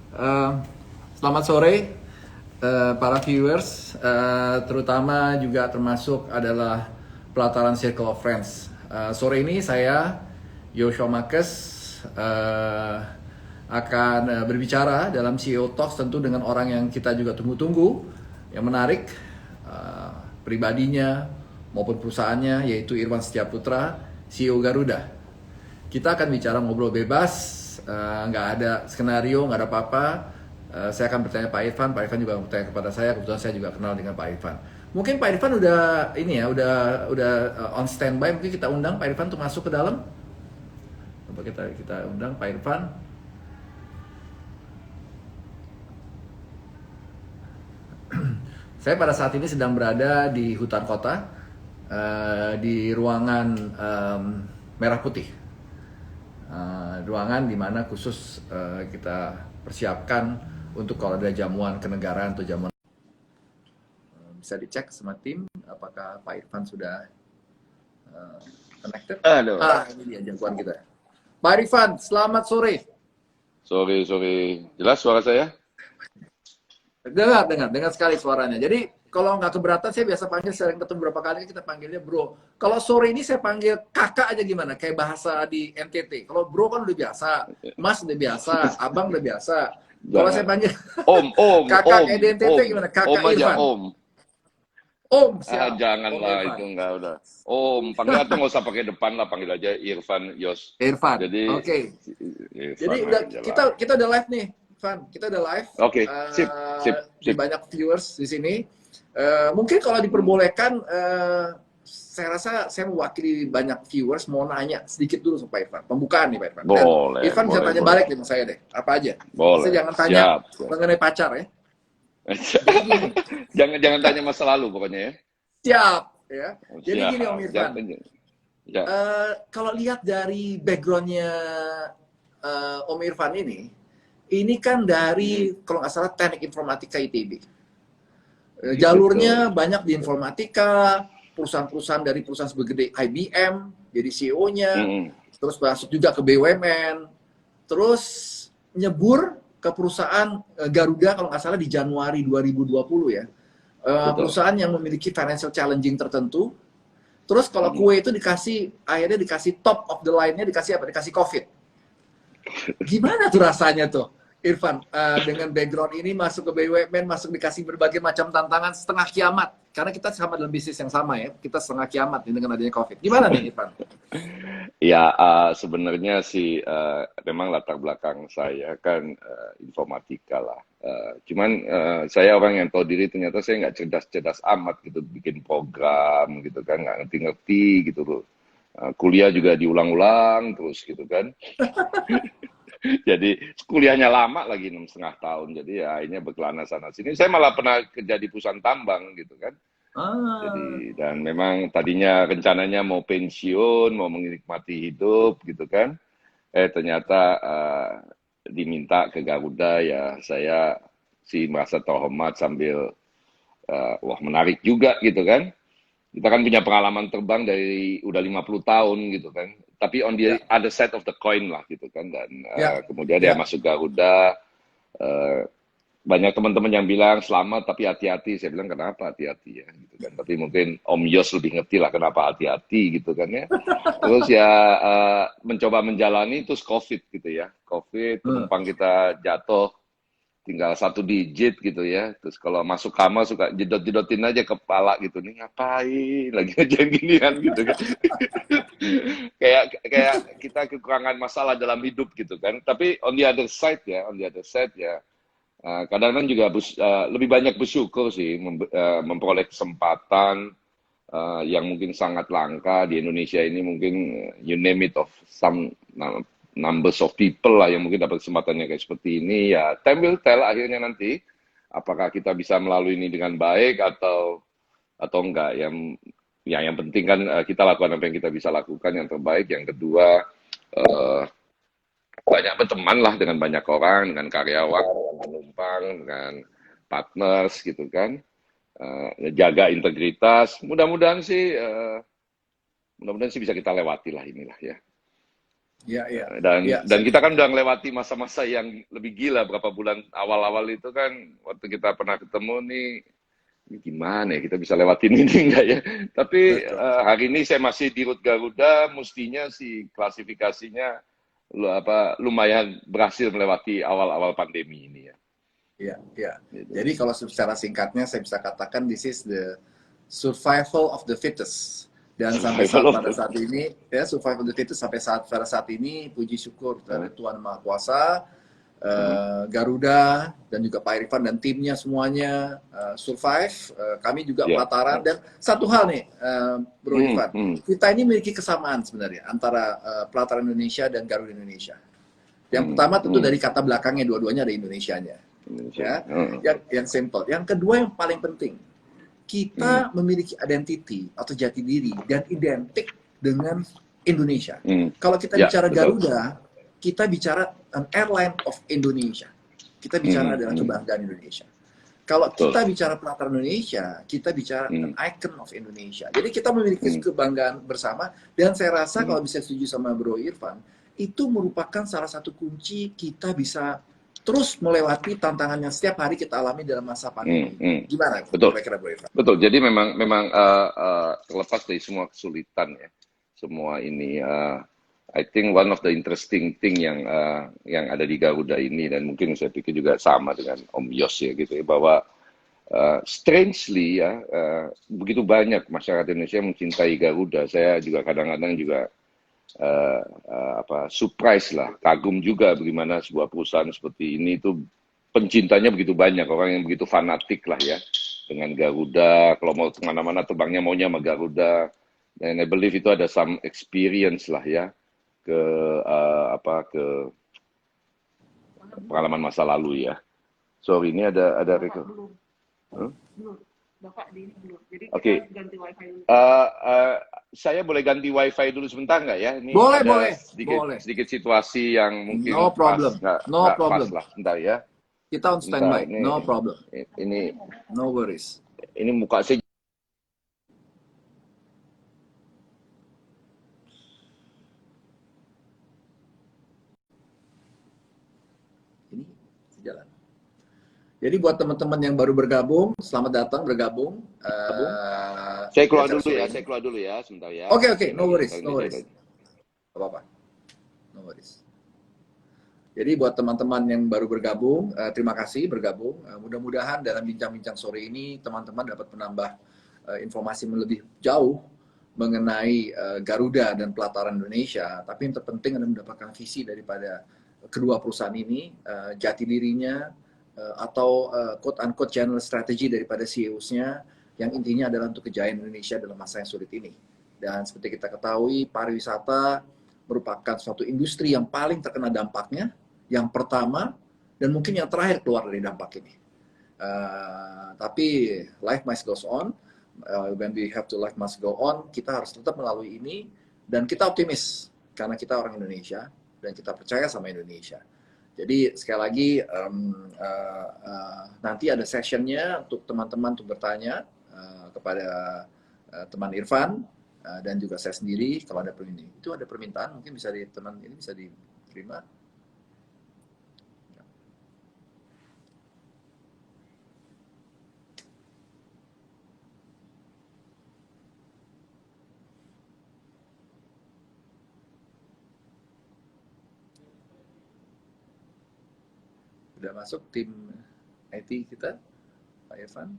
Eh, Selamat sore para viewers, terutama juga termasuk adalah pelataran Circle of Friends. Sore ini saya, Yoshua Makes, akan berbicara dalam CEO Talks tentu dengan orang yang kita juga tunggu-tunggu, yang menarik, pribadinya maupun perusahaannya, yaitu Irwan Setiaputra, CEO Garuda. Kita akan bicara ngobrol bebas, nggak ada skenario, nggak ada apa-apa. Saya akan bertanya Pak Irfan juga bertanya kepada saya. Kebetulan saya juga kenal dengan Pak Irfan. Mungkin Pak Irfan udah ini ya, udah on standby. Mungkin kita undang Pak Irfan untuk masuk ke dalam. Coba kita undang Pak Irfan. Saya pada saat ini sedang berada di hutan kota, di ruangan merah putih. Ruangan di mana khusus kita persiapkan untuk kalau ada jamuan kenegaraan atau jamuan. Bisa dicek sama tim apakah Pak Irfan sudah connected. Halo. Ini dia jagoan kita. Pak Irfan, selamat sore. Sore. Jelas suara saya? Dengar sekali suaranya. Jadi kalau nggak keberatan, saya biasa panggil, sering ketemu berapa kali kita panggilnya bro. Kalau sore ini saya panggil kakak aja gimana? Kayak bahasa di NTT. Kalau bro kan udah biasa, mas udah biasa, abang udah biasa. Kalau saya panggil kakak kayak di NTT gimana? Kakak Om aja, Irfan. Om. Om, siap. Janganlah itu enggak udah. Om, panggil atau nggak usah pakai depan lah, panggil aja Irfan Yos. Irfan. Jadi, Oke. Jadi udah kita udah live nih, Van. Kita udah live. Oke, sip. Di banyak viewers di sini. Mungkin kalau diperbolehkan, saya rasa saya mewakili banyak viewers mau nanya sedikit dulu sama Pak Irfan. Pembukaan nih Pak Irfan. Boleh. Irfan bisa tanya balik nih sama saya deh. Apa aja? Boleh. Saya jangan tanya mengenai pacar ya. jangan tanya masa lalu pokoknya ya. Siap ya. Jadi Siap. gini Om Irfan. Ya. Kalau lihat dari backgroundnya Om Irfan ini kan dari kalau nggak salah Teknik Informatika ITB. Jalurnya banyak di informatika, perusahaan-perusahaan dari perusahaan segede IBM, jadi CEO-nya, terus masuk juga ke BUMN, terus nyebur ke perusahaan Garuda kalau nggak salah di Januari 2020 ya. Perusahaan yang memiliki financial challenging tertentu. Terus kalau kue itu akhirnya dikasih top of the line-nya dikasih apa? Dikasih COVID. Gimana tuh rasanya tuh? Irfan, dengan background ini masuk ke BUMN, masuk dikasih berbagai macam tantangan setengah kiamat. Karena kita sama dalam bisnis yang sama ya, kita setengah kiamat dengan adanya COVID. Gimana nih Irfan? Ya, sebenarnya sih memang latar belakang saya kan informatika lah. Cuman saya orang yang tahu diri ternyata saya nggak cerdas-cerdas amat gitu bikin program gitu kan, nggak ngerti-ngerti gitu loh. Kuliah juga diulang-ulang terus gitu kan. Jadi kuliahnya lama lagi 6,5 tahun, jadi ya akhirnya berkelana sana sini. Saya malah pernah kerja di perusahaan tambang gitu kan. Jadi dan memang tadinya rencananya mau pensiun, mau menikmati hidup gitu kan. Ternyata diminta ke Garuda ya saya sih merasa terhormat sambil wah menarik juga gitu kan. Kita kan punya pengalaman terbang dari udah 50 tahun gitu kan. Tapi on the other side of the coin lah gitu kan. Dan kemudian dia masuk Garuda. Banyak teman-teman yang bilang selamat tapi hati-hati. Saya bilang kenapa hati-hati ya gitu kan. Tapi mungkin Om Yos lebih ngerti lah kenapa hati-hati gitu kan ya. Terus ya mencoba menjalani terus COVID gitu ya. COVID, penumpang kita jatuh tinggal 1 digit gitu ya. Terus kalau masuk kamar suka jedot-jedotin aja kepala gitu. Nih ngapain lagi aja ginian gitu kan. kayak kita kekurangan masalah dalam hidup gitu kan. Tapi on the other side ya, kadang-kadang juga lebih banyak bersyukur sih memperoleh kesempatan yang mungkin sangat langka di Indonesia ini, mungkin you name it, of some numbers of people lah yang mungkin dapat kesempatannya kayak seperti ini. Ya time will tell akhirnya nanti apakah kita bisa melalui ini dengan baik atau enggak. Yang penting kan kita lakukan apa yang kita bisa lakukan yang terbaik. Yang kedua banyak berteman lah dengan banyak orang, dengan karyawan, dengan penumpang, dengan partners gitu kan. Jaga integritas. Mudah-mudahan sih bisa kita lewati lah inilah ya. Iya, iya, iya. Dan kita kan udah melewati masa-masa yang lebih gila berapa bulan awal-awal itu kan waktu kita pernah ketemu nih ini gimana ya kita bisa lewatin ini enggak ya? Tapi Betul. hari ini saya masih di rute Garuda, mestinya sih klasifikasinya lumayan berhasil melewati awal-awal pandemi ini ya. Iya, iya. Gitu. Jadi kalau secara singkatnya saya bisa katakan this is the survival of the fittest. Dan sampai pada saat ini, ya survival of the fittest pada saat ini, puji syukur dari Tuhan Maha Kuasa, Garuda dan juga Pak Irfan dan timnya semuanya survive. Kami juga pelataran dan satu hal nih, Bro Irfan, kita ini memiliki kesamaan sebenarnya antara pelataran Indonesia dan Garuda Indonesia. Yang pertama tentu dari kata belakangnya dua-duanya ada Indonesianya. Ya, yang simple. Yang kedua yang paling penting, kita memiliki identity atau jati diri dan identik dengan Indonesia. Kalau kita bicara Garuda, kita bicara an airline of Indonesia. Kita bicara adalah kebanggaan Indonesia. Kalau kita bicara pelataran Indonesia, kita bicara an icon of Indonesia. Jadi kita memiliki kebanggaan bersama dan saya rasa kalau bisa setuju sama Bro Irfan, itu merupakan salah satu kunci kita bisa terus melewati tantangan yang setiap hari kita alami dalam masa pandemi. Gimana? Betul. Kira-kira Bro Irfan? Betul. Jadi memang terlepas dari semua kesulitan ya, semua ini, I think one of the interesting thing yang ada di Garuda ini dan mungkin saya pikir juga sama dengan Om Yos ya gitu ya bahwa strangely ya begitu banyak masyarakat Indonesia yang mencintai Garuda. Saya juga kadang-kadang juga surprise lah, kagum juga bagaimana sebuah perusahaan seperti ini itu pencintanya begitu banyak, orang yang begitu fanatik lah ya dengan Garuda, kalau mau kemana-mana terbangnya maunya sama Garuda, dan I believe itu ada some experience lah ya ke pengalaman masa lalu ya. Sorry, ini ada belum. Bapak di ini belum. Jadi kita ganti wifi dulu. Saya boleh ganti wifi dulu sebentar nggak ya? Ini boleh. Sedikit situasi yang mungkin no problem. nggak pas lah. Sebentar ya. Kita on standby. No problem. Ini no worries. Ini muka saya. Ini sejalan. Jadi buat teman-teman yang baru bergabung, selamat datang bergabung. Saya keluar dulu ya, sebentar ya. Oke, no worries. Apa-apa. No worries. Jadi buat teman-teman yang baru bergabung, terima kasih bergabung. Mudah-mudahan dalam bincang-bincang sore ini teman-teman dapat menambah informasi lebih jauh mengenai Garuda dan pelataran Indonesia. Tapi yang terpenting adalah mendapatkan visi daripada kedua perusahaan ini, jati dirinya, atau quote-unquote channel strategy daripada CEOs-nya yang intinya adalah untuk kejayaan Indonesia dalam masa yang sulit ini. Dan seperti kita ketahui, pariwisata merupakan suatu industri yang paling terkena dampaknya, yang pertama dan mungkin yang terakhir keluar dari dampak ini. Tapi life must goes on. When we have to life must go on, kita harus tetap melalui ini dan kita optimis karena kita orang Indonesia dan kita percaya sama Indonesia. Jadi sekali lagi nanti ada sessionnya untuk teman-teman untuk bertanya kepada teman Irfan dan juga saya sendiri kalau ada permintaan. Itu ada permintaan mungkin bisa teman ini bisa diterima. Sudah masuk tim IT kita, Pak Irfan.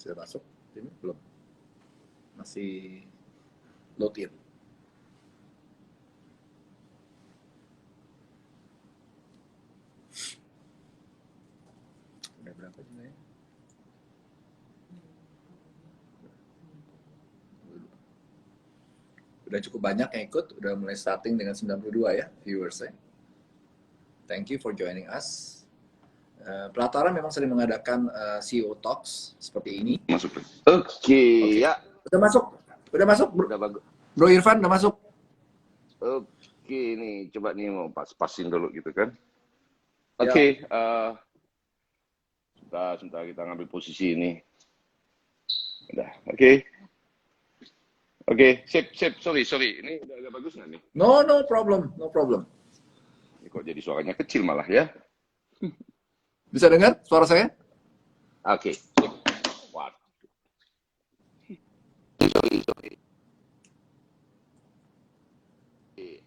Sudah masuk? Ini belum? Masih load in. Udah cukup banyak yang ikut, udah mulai starting dengan 92 ya viewersnya. Thank you for joining us. Pelataran memang sering mengadakan CEO Talks seperti ini. Masuk. Oke, ya. Udah masuk, Udah bagus. Bro Irfan udah masuk. Oke, nih coba nih mau pas-pasin dulu gitu kan. Ya. Oke, sebentar kita ngambil posisi ini. Udah, oke. Oke, sip. Sorry. Ini udah agak bagus nggak nih? No problem. Ini kok jadi suaranya kecil malah ya? Bisa dengar suara saya? Oke, sip. Waduh. Sorry.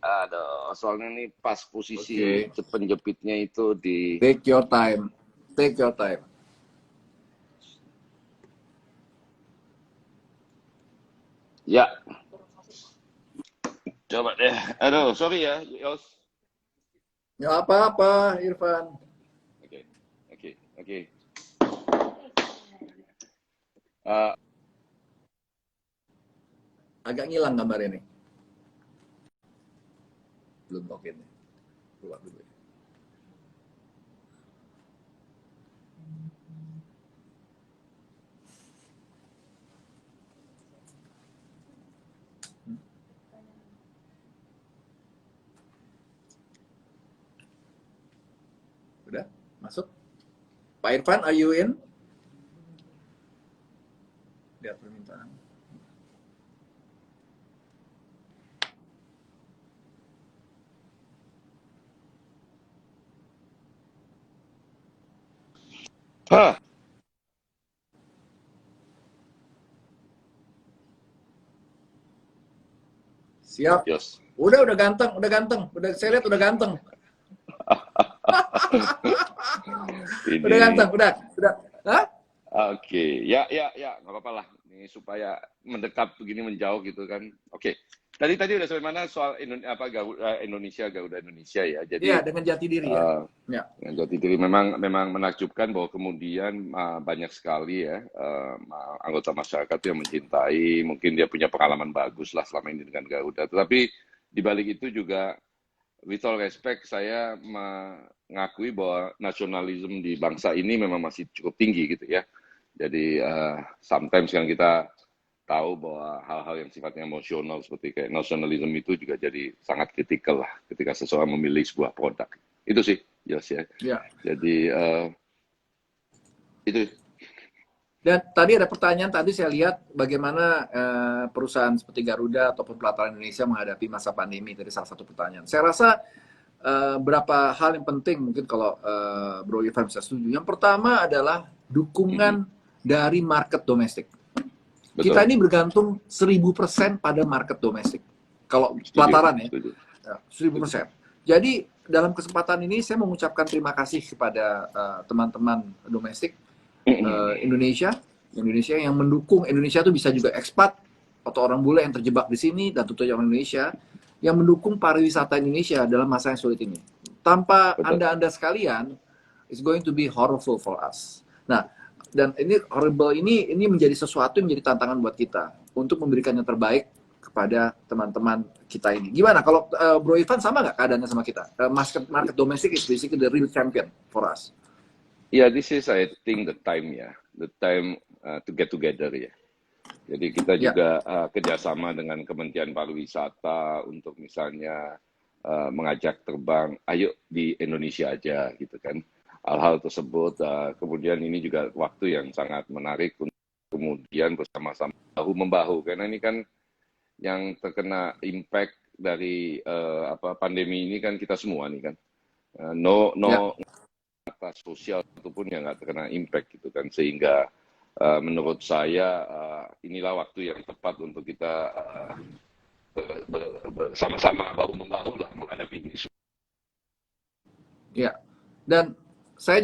Aduh, soalnya ini pas posisi penjepitnya itu di... Take your time. Ya. Coba deh. Aduh, sorry ya, Yos. Ya apa-apa, Irfan. Oke. Agak ngilang gambar ini. Belum login. Keluar dulu. Udah masuk. Pak Irfan, are you in? Lihat permintaan. Hah. Siap. Yes. Udah ganteng. Saya lihat udah ganteng. Udah ganteng, udah. Hah? Oke, ya, nggak apa-apa lah. Ini supaya mendekat begini menjauh gitu kan. Oke. Tadi udah sampai mana soal Garuda Indonesia ya. Jadi ya, dengan jati diri ya. Dengan jati diri memang menakjubkan bahwa kemudian banyak sekali ya anggota masyarakat yang mencintai, mungkin dia punya pengalaman bagus lah selama ini dengan Garuda. Tetapi di balik itu juga with all respect saya mengakui bahwa nasionalisme di bangsa ini memang masih cukup tinggi gitu ya. Jadi sometimes kan kita tahu bahwa hal-hal yang sifatnya emosional seperti kayak nasionalisme itu juga jadi sangat kritikal lah ketika seseorang memilih sebuah produk. Itu sih, Yos ya. Jadi itu. Dan tadi ada pertanyaan, tadi saya lihat bagaimana perusahaan seperti Garuda ataupun Pelataran Indonesia menghadapi masa pandemi, dari salah satu pertanyaan. Saya rasa berapa hal yang penting mungkin kalau Bro Irfan bisa setuju. Yang pertama adalah dukungan dari market domestik. Betul. Kita ini bergantung 1000% pada market domestik. Kalau pelataran ya, 1000%. Jadi dalam kesempatan ini saya mengucapkan terima kasih kepada teman-teman domestik Indonesia yang mendukung. Indonesia itu bisa juga ekspat atau orang bule yang terjebak di sini, dan tentunya orang Indonesia yang mendukung pariwisata Indonesia dalam masa yang sulit ini. Tanpa Anda sekalian, it's going to be horrible for us. Nah, dan ini horrible ini menjadi sesuatu yang menjadi tantangan buat kita untuk memberikan yang terbaik kepada teman-teman kita ini. Gimana kalau Bro Irfan, sama nggak keadaannya sama kita? Market domestic is basically the real champion for us. Yeah, this is I think the time to get together ya. Jadi kita juga kerjasama dengan Kementerian Pariwisata untuk misalnya mengajak terbang, ayo di Indonesia aja gitu kan. Hal-hal tersebut, kemudian ini juga waktu yang sangat menarik untuk kemudian bersama-sama bahu-membahu, karena ini kan yang terkena impact dari pandemi ini kan kita semua nih kan, atas sosial ataupun yang nggak terkena impact gitu kan, sehingga menurut saya inilah waktu yang tepat untuk kita bersama-sama bahu-membahu lah menghadapi ini. Ya, dan saya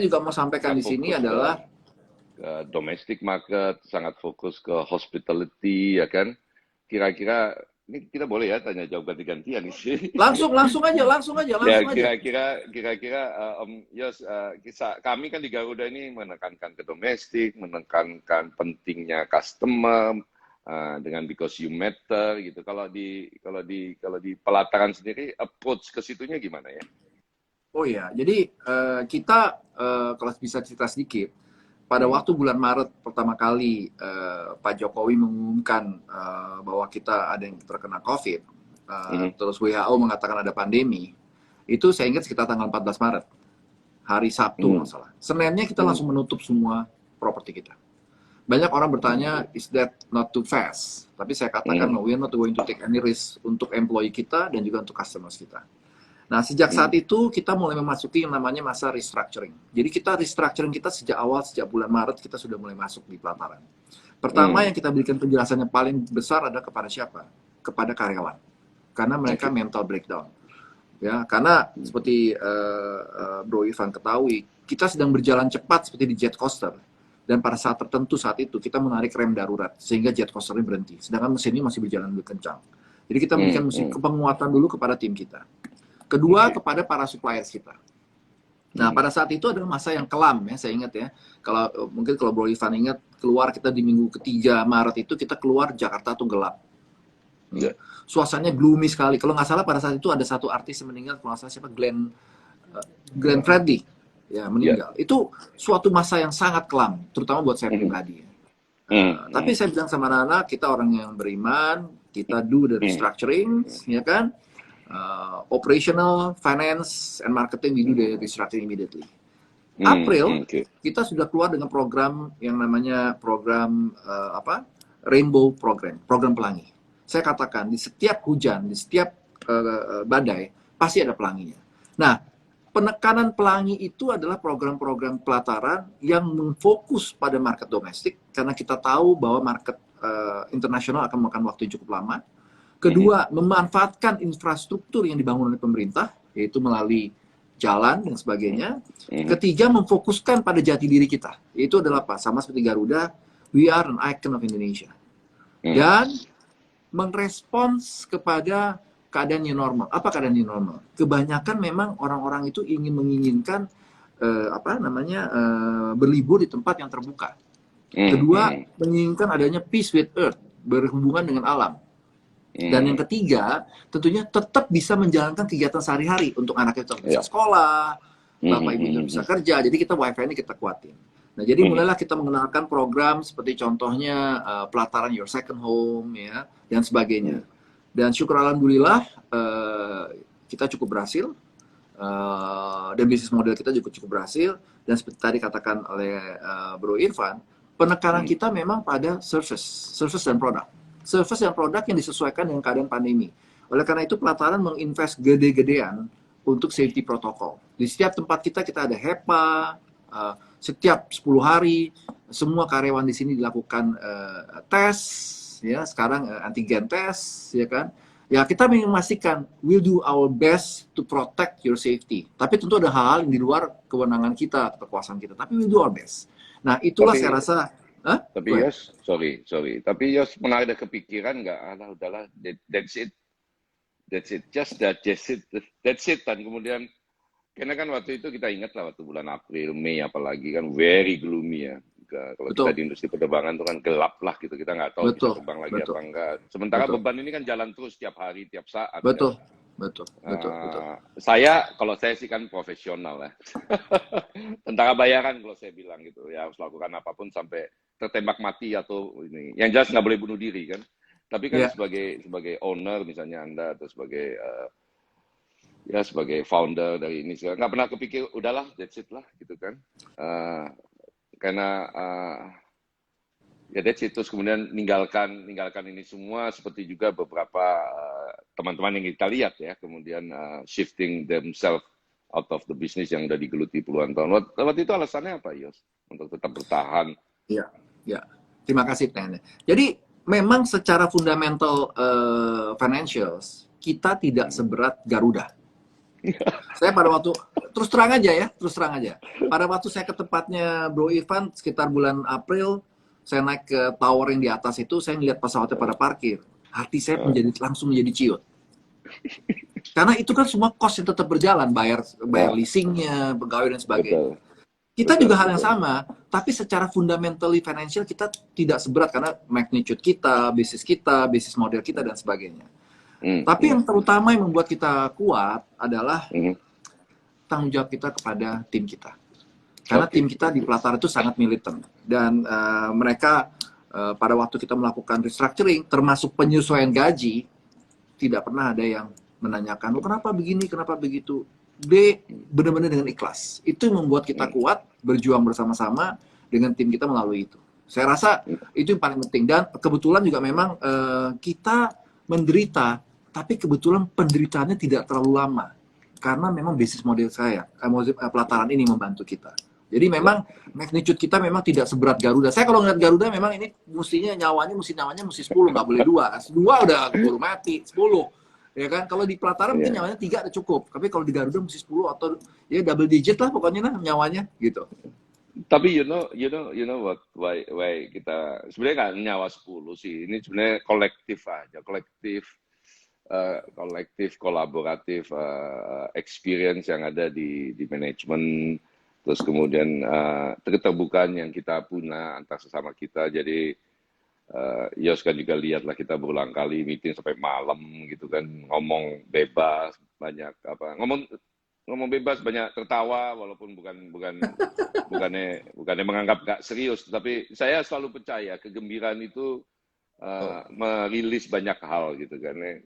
juga mau sampaikan di sini adalah domestic market, sangat fokus ke hospitality ya kan. Kira-kira ini kita boleh ya tanya jawab ganti-gantian sih. Langsung aja. Kira-kira Yos, kami kan di Garuda ini menekankan ke domestik, menekankan pentingnya customer, dengan Because You Matter gitu. Kalau di pelataran sendiri approach ke situnya gimana ya? Oh ya, jadi kita kalau bisa cerita sedikit, pada waktu bulan Maret pertama kali Pak Jokowi mengumumkan bahwa kita ada yang terkena COVID, terus WHO mengatakan ada pandemi, itu saya ingat sekitar tanggal 14 Maret, hari Sabtu masalah. Seninnya kita langsung menutup semua properti kita. Banyak orang bertanya, is that not too fast? Tapi saya katakan, no, we are not going to take any risk untuk employee kita dan juga untuk customers kita. Nah, sejak saat itu kita mulai memasuki yang namanya masa restructuring. Jadi kita restructuring kita sejak bulan Maret kita sudah mulai masuk di pelataran. Pertama yang kita berikan penjelasannya paling besar adalah kepada siapa? Kepada karyawan. Karena mereka mental breakdown. Ya, karena seperti Bro Irfan ketahui, kita sedang berjalan cepat seperti di jet coaster. Dan pada saat tertentu saat itu kita menarik rem darurat sehingga jet coasternya berhenti. Sedangkan mesinnya masih berjalan lebih kencang. Jadi kita memberikan penguatan dulu kepada tim kita. Kedua kepada para suppliers kita. Nah pada saat itu adalah masa yang kelam ya, saya ingat ya. Mungkin kalau Bro Ivan ingat, keluar kita di minggu ketiga Maret itu kita keluar Jakarta tuh gelap. Suasananya gloomy sekali. Kalau nggak salah pada saat itu ada satu artis yang meninggal, kalau nggak salah siapa, Glenn Fredly. Ya, meninggal. Itu suatu masa yang sangat kelam, terutama buat saya pribadi. Tapi saya bilang sama anak-anak, kita orang yang beriman, kita do the restructuring, ya kan? Operational, finance, and marketing, we do the restructuring immediately. April, kita sudah keluar dengan program yang namanya program Rainbow Program, program pelangi. Saya katakan, di setiap hujan, di setiap badai, pasti ada pelanginya. Nah, penekanan pelangi itu adalah program-program pelataran yang memfokus pada market domestik, karena kita tahu bahwa market internasional akan memakan waktu yang cukup lama. Kedua, memanfaatkan infrastruktur yang dibangun oleh pemerintah, yaitu melalui jalan dan sebagainya. Ketiga, memfokuskan pada jati diri kita. Itu adalah apa? Sama seperti Garuda, we are an icon of Indonesia. Dan merespons kepada keadaan new normal. Apa keadaan new normal? Kebanyakan memang orang-orang itu menginginkan berlibur di tempat yang terbuka. Kedua, menginginkan adanya peace with earth, berhubungan dengan alam. Dan yang ketiga, tentunya tetap bisa menjalankan kegiatan sehari-hari untuk anak kita bisa sekolah, bapak ibu bisa kerja. Jadi kita wifi-nya kita kuatin. Nah, jadi mulailah kita mengenalkan program seperti contohnya pelataran Your Second Home, ya, dan sebagainya. Dan syukur alhamdulillah kita cukup berhasil, dan bisnis model kita juga cukup berhasil. Dan seperti tadi katakan oleh Bro Irfan, penekanan kita memang pada service dan produk. Service dan produk yang disesuaikan dengan keadaan pandemi. Oleh karena itu pelataran menginvest gede-gedean untuk safety protokol. Di setiap tempat kita ada HEPA, setiap 10 hari semua karyawan di sini dilakukan tes. Ya, sekarang antigen test, ya kan? Ya, kita memastikan we'll do our best to protect your safety. Tapi tentu ada hal-hal yang di luar kewenangan kita, kekuasaan kita. Tapi we'll do our best. Nah, itulah saya rasa. Tapi Yos, sorry. Tapi Yos pernah ada kepikiran nggak? Udahlah, that's it. Just that's it. Dan kemudian, karena kan waktu itu kita ingat lah waktu bulan April, Mei apalagi kan very gloomy ya. Kalau kita di industri penerbangan itu kan gelap lah gitu, kita nggak tahu bisa terbang lagi apa enggak. Sementara beban ini kan jalan terus tiap hari, tiap saat. Betul. Kalau saya sih kan profesional ya. Tentara bayaran kalau saya bilang gitu, ya harus lakukan apapun sampai tertembak mati atau ini. Yang jelas nggak boleh bunuh diri kan. Tapi kan sebagai owner misalnya Anda atau sebagai sebagai founder dari ini, nggak pernah kepikir udahlah that's it lah gitu kan. Karena that's it, terus kemudian meninggalkan ini semua, seperti juga beberapa teman-teman yang kita lihat ya, kemudian shifting themselves out of the business yang udah digeluti puluhan tahun. Waktu itu alasannya apa, Yos? Untuk tetap bertahan? Ya. Terima kasih, Ten. Jadi memang secara fundamental financials kita tidak seberat Garuda. Saya pada waktu terus terang aja. Pada waktu saya ke tempatnya Bro Irfan sekitar bulan April, saya naik ke tower yang di atas itu, saya ngeliat pesawatnya pada parkir. Hati saya langsung menjadi ciut. Karena itu kan semua cost yang tetap berjalan, bayar leasingnya, pegawai dan sebagainya. Kita Betul, juga hal yang betul. sama, tapi secara fundamentally financial kita tidak seberat karena magnitude kita, bisnis model kita, dan sebagainya. Tapi yang terutama yang membuat kita kuat adalah tanggung jawab kita kepada tim kita. Karena tim kita di Pelataran itu sangat militan. Dan mereka pada waktu kita melakukan restructuring, termasuk penyesuaian gaji, tidak pernah ada yang menanyakan, kenapa begini, kenapa begitu. Benar-benar dengan ikhlas. Itu yang membuat kita kuat, berjuang bersama-sama dengan tim kita melalui itu. Saya rasa itu yang paling penting. Dan kebetulan juga memang kita menderita, tapi kebetulan penderitaannya tidak terlalu lama. Karena memang bisnis model saya, Pelataran ini membantu kita. Jadi memang magnitude kita memang tidak seberat Garuda. Saya kalau ngeliat Garuda memang ini nyawanya mesti 10, nggak boleh 2. 2 udah keburu mati, 10. Ya kan, kalau di Pelataran mungkin nyawanya 3 udah cukup, tapi kalau di Garuda mesti 10 atau ya double digit lah pokoknya nyawanya gitu. Tapi you know what, why kita sebenarnya nggak nyawa 10 sih, ini sebenarnya kolektif aja, kolektif kolaboratif experience yang ada di manajemen, terus kemudian keterbukaan yang kita punya antar sesama kita. Jadi Yos kan juga lihat lah, kita berulang kali meeting sampai malam gitu kan, ngomong bebas banyak ngomong bebas, banyak tertawa, walaupun bukannya menganggap gak serius, tapi saya selalu percaya kegembiraan itu merilis banyak hal gitu kan ya.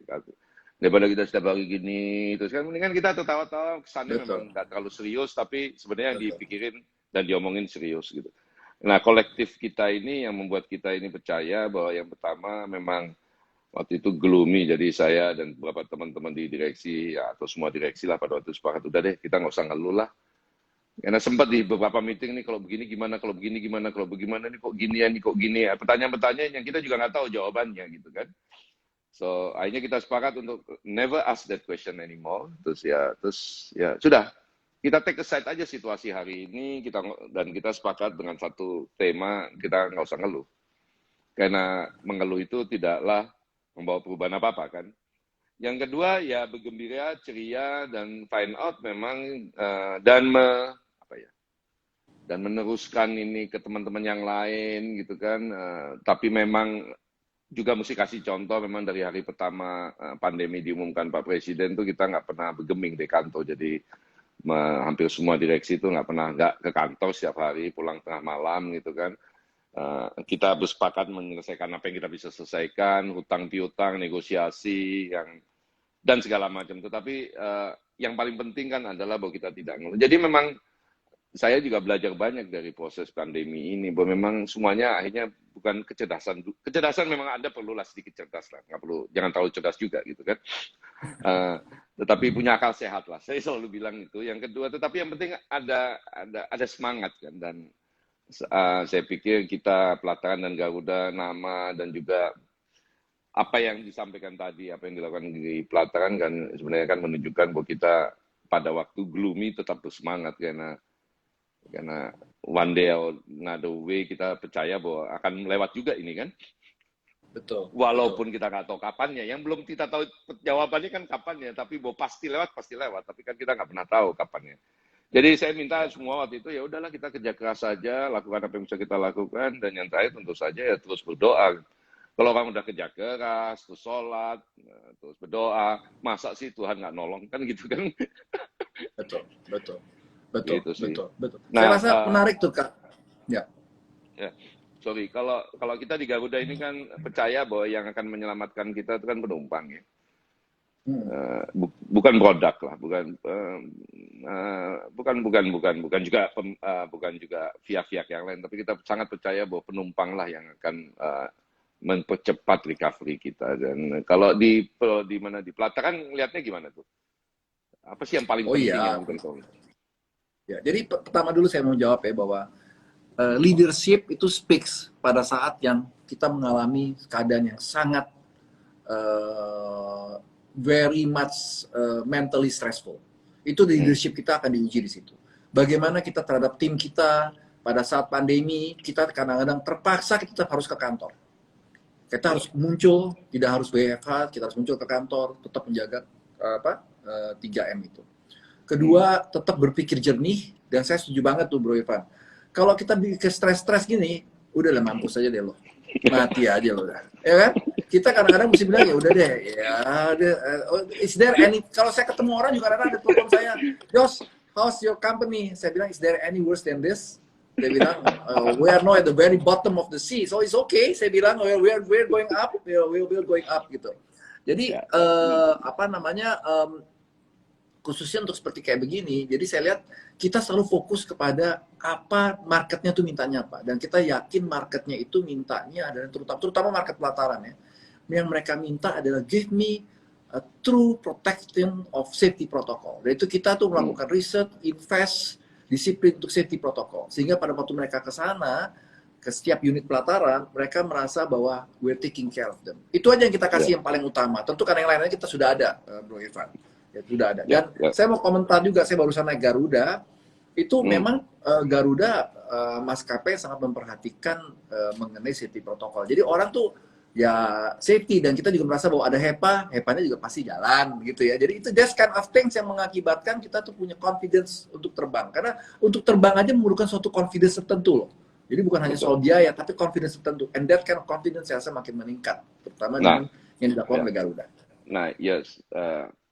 Daripada kita setiap hari gini terus kan, mendingan kita tertawa-tawa, kesannya memang gak terlalu serius, tapi sebenarnya yang dipikirin dan diomongin serius gitu. Nah, kolektif kita ini yang membuat kita ini percaya bahwa yang pertama memang waktu itu gloomy, jadi saya dan beberapa teman-teman di direksi, ya, atau semua direksi lah pada waktu sepakat, udah deh kita nggak usah ngeluh lah. Karena sempat di beberapa meeting nih, kalau begini gimana, kalau begini gimana, kalau bagaimana nih kok gini ya, nih kok gini ya. Pertanyaan-pertanyaan yang kita juga nggak tahu jawabannya gitu kan. So, akhirnya kita sepakat untuk never ask that question anymore. Terus ya sudah. Kita take aside aja situasi hari ini, dan kita sepakat dengan satu tema, kita nggak usah ngeluh. Karena mengeluh itu tidaklah membawa perubahan apa-apa kan. Yang kedua ya bergembira, ceria, dan find out memang dan meneruskan ini ke teman-teman yang lain gitu kan. Tapi memang juga mesti kasih contoh, memang dari hari pertama pandemi diumumkan Pak Presiden tuh kita nggak pernah bergeming di kantor. Jadi hampir semua direksi itu nggak pernah nggak ke kantor setiap hari, pulang tengah malam gitu kan. Kita bersepakat menyelesaikan apa yang kita bisa selesaikan, hutang piutang, negosiasi, dan segala macam. Tetapi yang paling penting kan adalah bahwa kita tidak ngeluh. Jadi memang saya juga belajar banyak dari proses pandemi ini, bahwa memang semuanya akhirnya bukan kecerdasan. Kecerdasan memang ada, perlulah sedikit cerdas lah, nggak perlu, jangan terlalu cerdas juga gitu kan. Tetapi punya akal sehat lah, saya selalu bilang itu. Yang kedua, tetapi yang penting ada semangat kan. Dan saya pikir kita Pelataran dan Garuda, nama dan juga apa yang disampaikan tadi, apa yang dilakukan di Pelataran kan sebenarnya kan menunjukkan bahwa kita pada waktu gloomy tetap bersemangat, karena one day or another way kita percaya bahwa akan melewat juga ini kan. Betul. Walaupun kita nggak tahu kapannya, yang belum kita tahu jawabannya kan kapannya, tapi bahwa pasti lewat, tapi kan kita nggak pernah tahu kapannya. Jadi saya minta semua waktu itu, ya udahlah kita kerja keras saja, lakukan apa yang bisa kita lakukan, dan yang terakhir tentu saja ya terus berdoa. Kalau orang udah kerja keras, terus sholat, terus berdoa, masa sih Tuhan nggak nolong kan gitu kan? Betul. Gitu sih. Betul. Nah, saya rasa menarik tuh Kak. Ya. Sorry, kalau kita di Garuda ini kan percaya bahwa yang akan menyelamatkan kita itu kan penumpang ya. Bukan produk lah, bukan juga pihak-pihak yang lain, tapi kita sangat percaya bahwa penumpang lah yang akan mempercepat recovery kita. Dan kalau di mana di Pelataran lihatnya gimana tuh? Apa sih yang paling penting yang penting? Ya, jadi pertama dulu saya mau jawab ya bahwa leadership itu speaks pada saat yang kita mengalami keadaan yang sangat very much mentally stressful. Itu leadership kita akan diuji di situ. Bagaimana kita terhadap tim kita pada saat pandemi, kita kadang-kadang terpaksa kita harus ke kantor. Kita harus muncul, tidak harus WFH, kita harus muncul ke kantor, tetap menjaga 3M itu. Kedua, tetap berpikir jernih, dan saya setuju banget tuh Bro Irfan. Kalau kita bikin stres-stres gini, udahlah mampus aja deh lo. Mati aja lo dah. Ya kan? Kita kadang-kadang mesti bilang ya udah deh. Ya, is there any, kalau saya ketemu orang juga kadang ada telepon saya, Jos, how's your company? Saya bilang, is there any worse than this? Dia bilang, we are now at the very bottom of the sea, so it's okay. Saya bilang, we're going up, we're going up gitu. Jadi apa namanya, khususnya untuk seperti kayak begini, jadi saya lihat kita selalu fokus kepada apa marketnya tuh mintanya apa, dan kita yakin marketnya itu mintanya adalah terutama market pelataran ya, yang mereka minta adalah give me a true protection of safety protocol. Dan itu kita tuh melakukan riset, invest, disiplin untuk safety protocol, sehingga pada waktu mereka ke sana, ke setiap unit pelataran, mereka merasa bahwa we're taking care of them. Itu aja yang kita kasih yang paling utama. Tentu karena yang lainnya kita sudah ada, Bro Irfan. Ya, sudah ada. Dan saya mau komentar juga, saya barusan naik Garuda, itu memang Garuda maskapai sangat memperhatikan mengenai safety protokol. Jadi orang tuh ya safety, dan kita juga merasa bahwa ada HEPA-nya juga pasti jalan gitu ya. Jadi itu just kind of things yang mengakibatkan kita tuh punya confidence untuk terbang. Karena untuk terbang aja memerlukan suatu confidence tertentu loh. Jadi bukan hanya soal biaya, tapi confidence tertentu. And that kind of confidence saya rasa makin meningkat, terutama dengan yang dilakukan oleh Garuda. Nah, yes,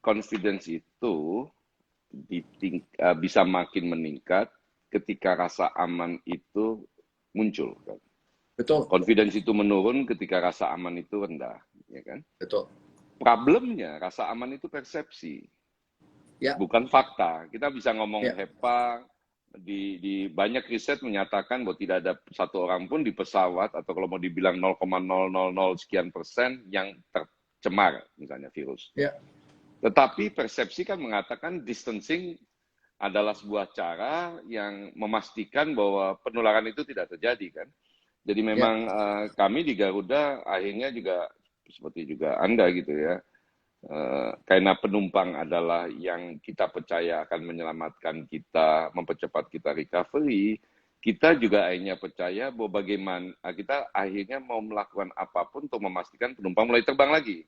confidence itu bisa makin meningkat ketika rasa aman itu muncul. Kan? Betul. Confidence itu menurun ketika rasa aman itu rendah, ya kan? Betul. Problemnya rasa aman itu persepsi, bukan fakta. Kita bisa ngomong HEPA, di banyak riset menyatakan bahwa tidak ada satu orang pun di pesawat, atau kalau mau dibilang 0,000 sekian persen yang tercemar, misalnya virus. Tetapi persepsi kan mengatakan distancing adalah sebuah cara yang memastikan bahwa penularan itu tidak terjadi, kan? Jadi memang kami di Garuda akhirnya juga seperti juga Anda gitu ya, karena penumpang adalah yang kita percaya akan menyelamatkan kita, mempercepat kita recovery, kita juga akhirnya percaya bahwa bagaimana kita akhirnya mau melakukan apapun untuk memastikan penumpang mulai terbang lagi.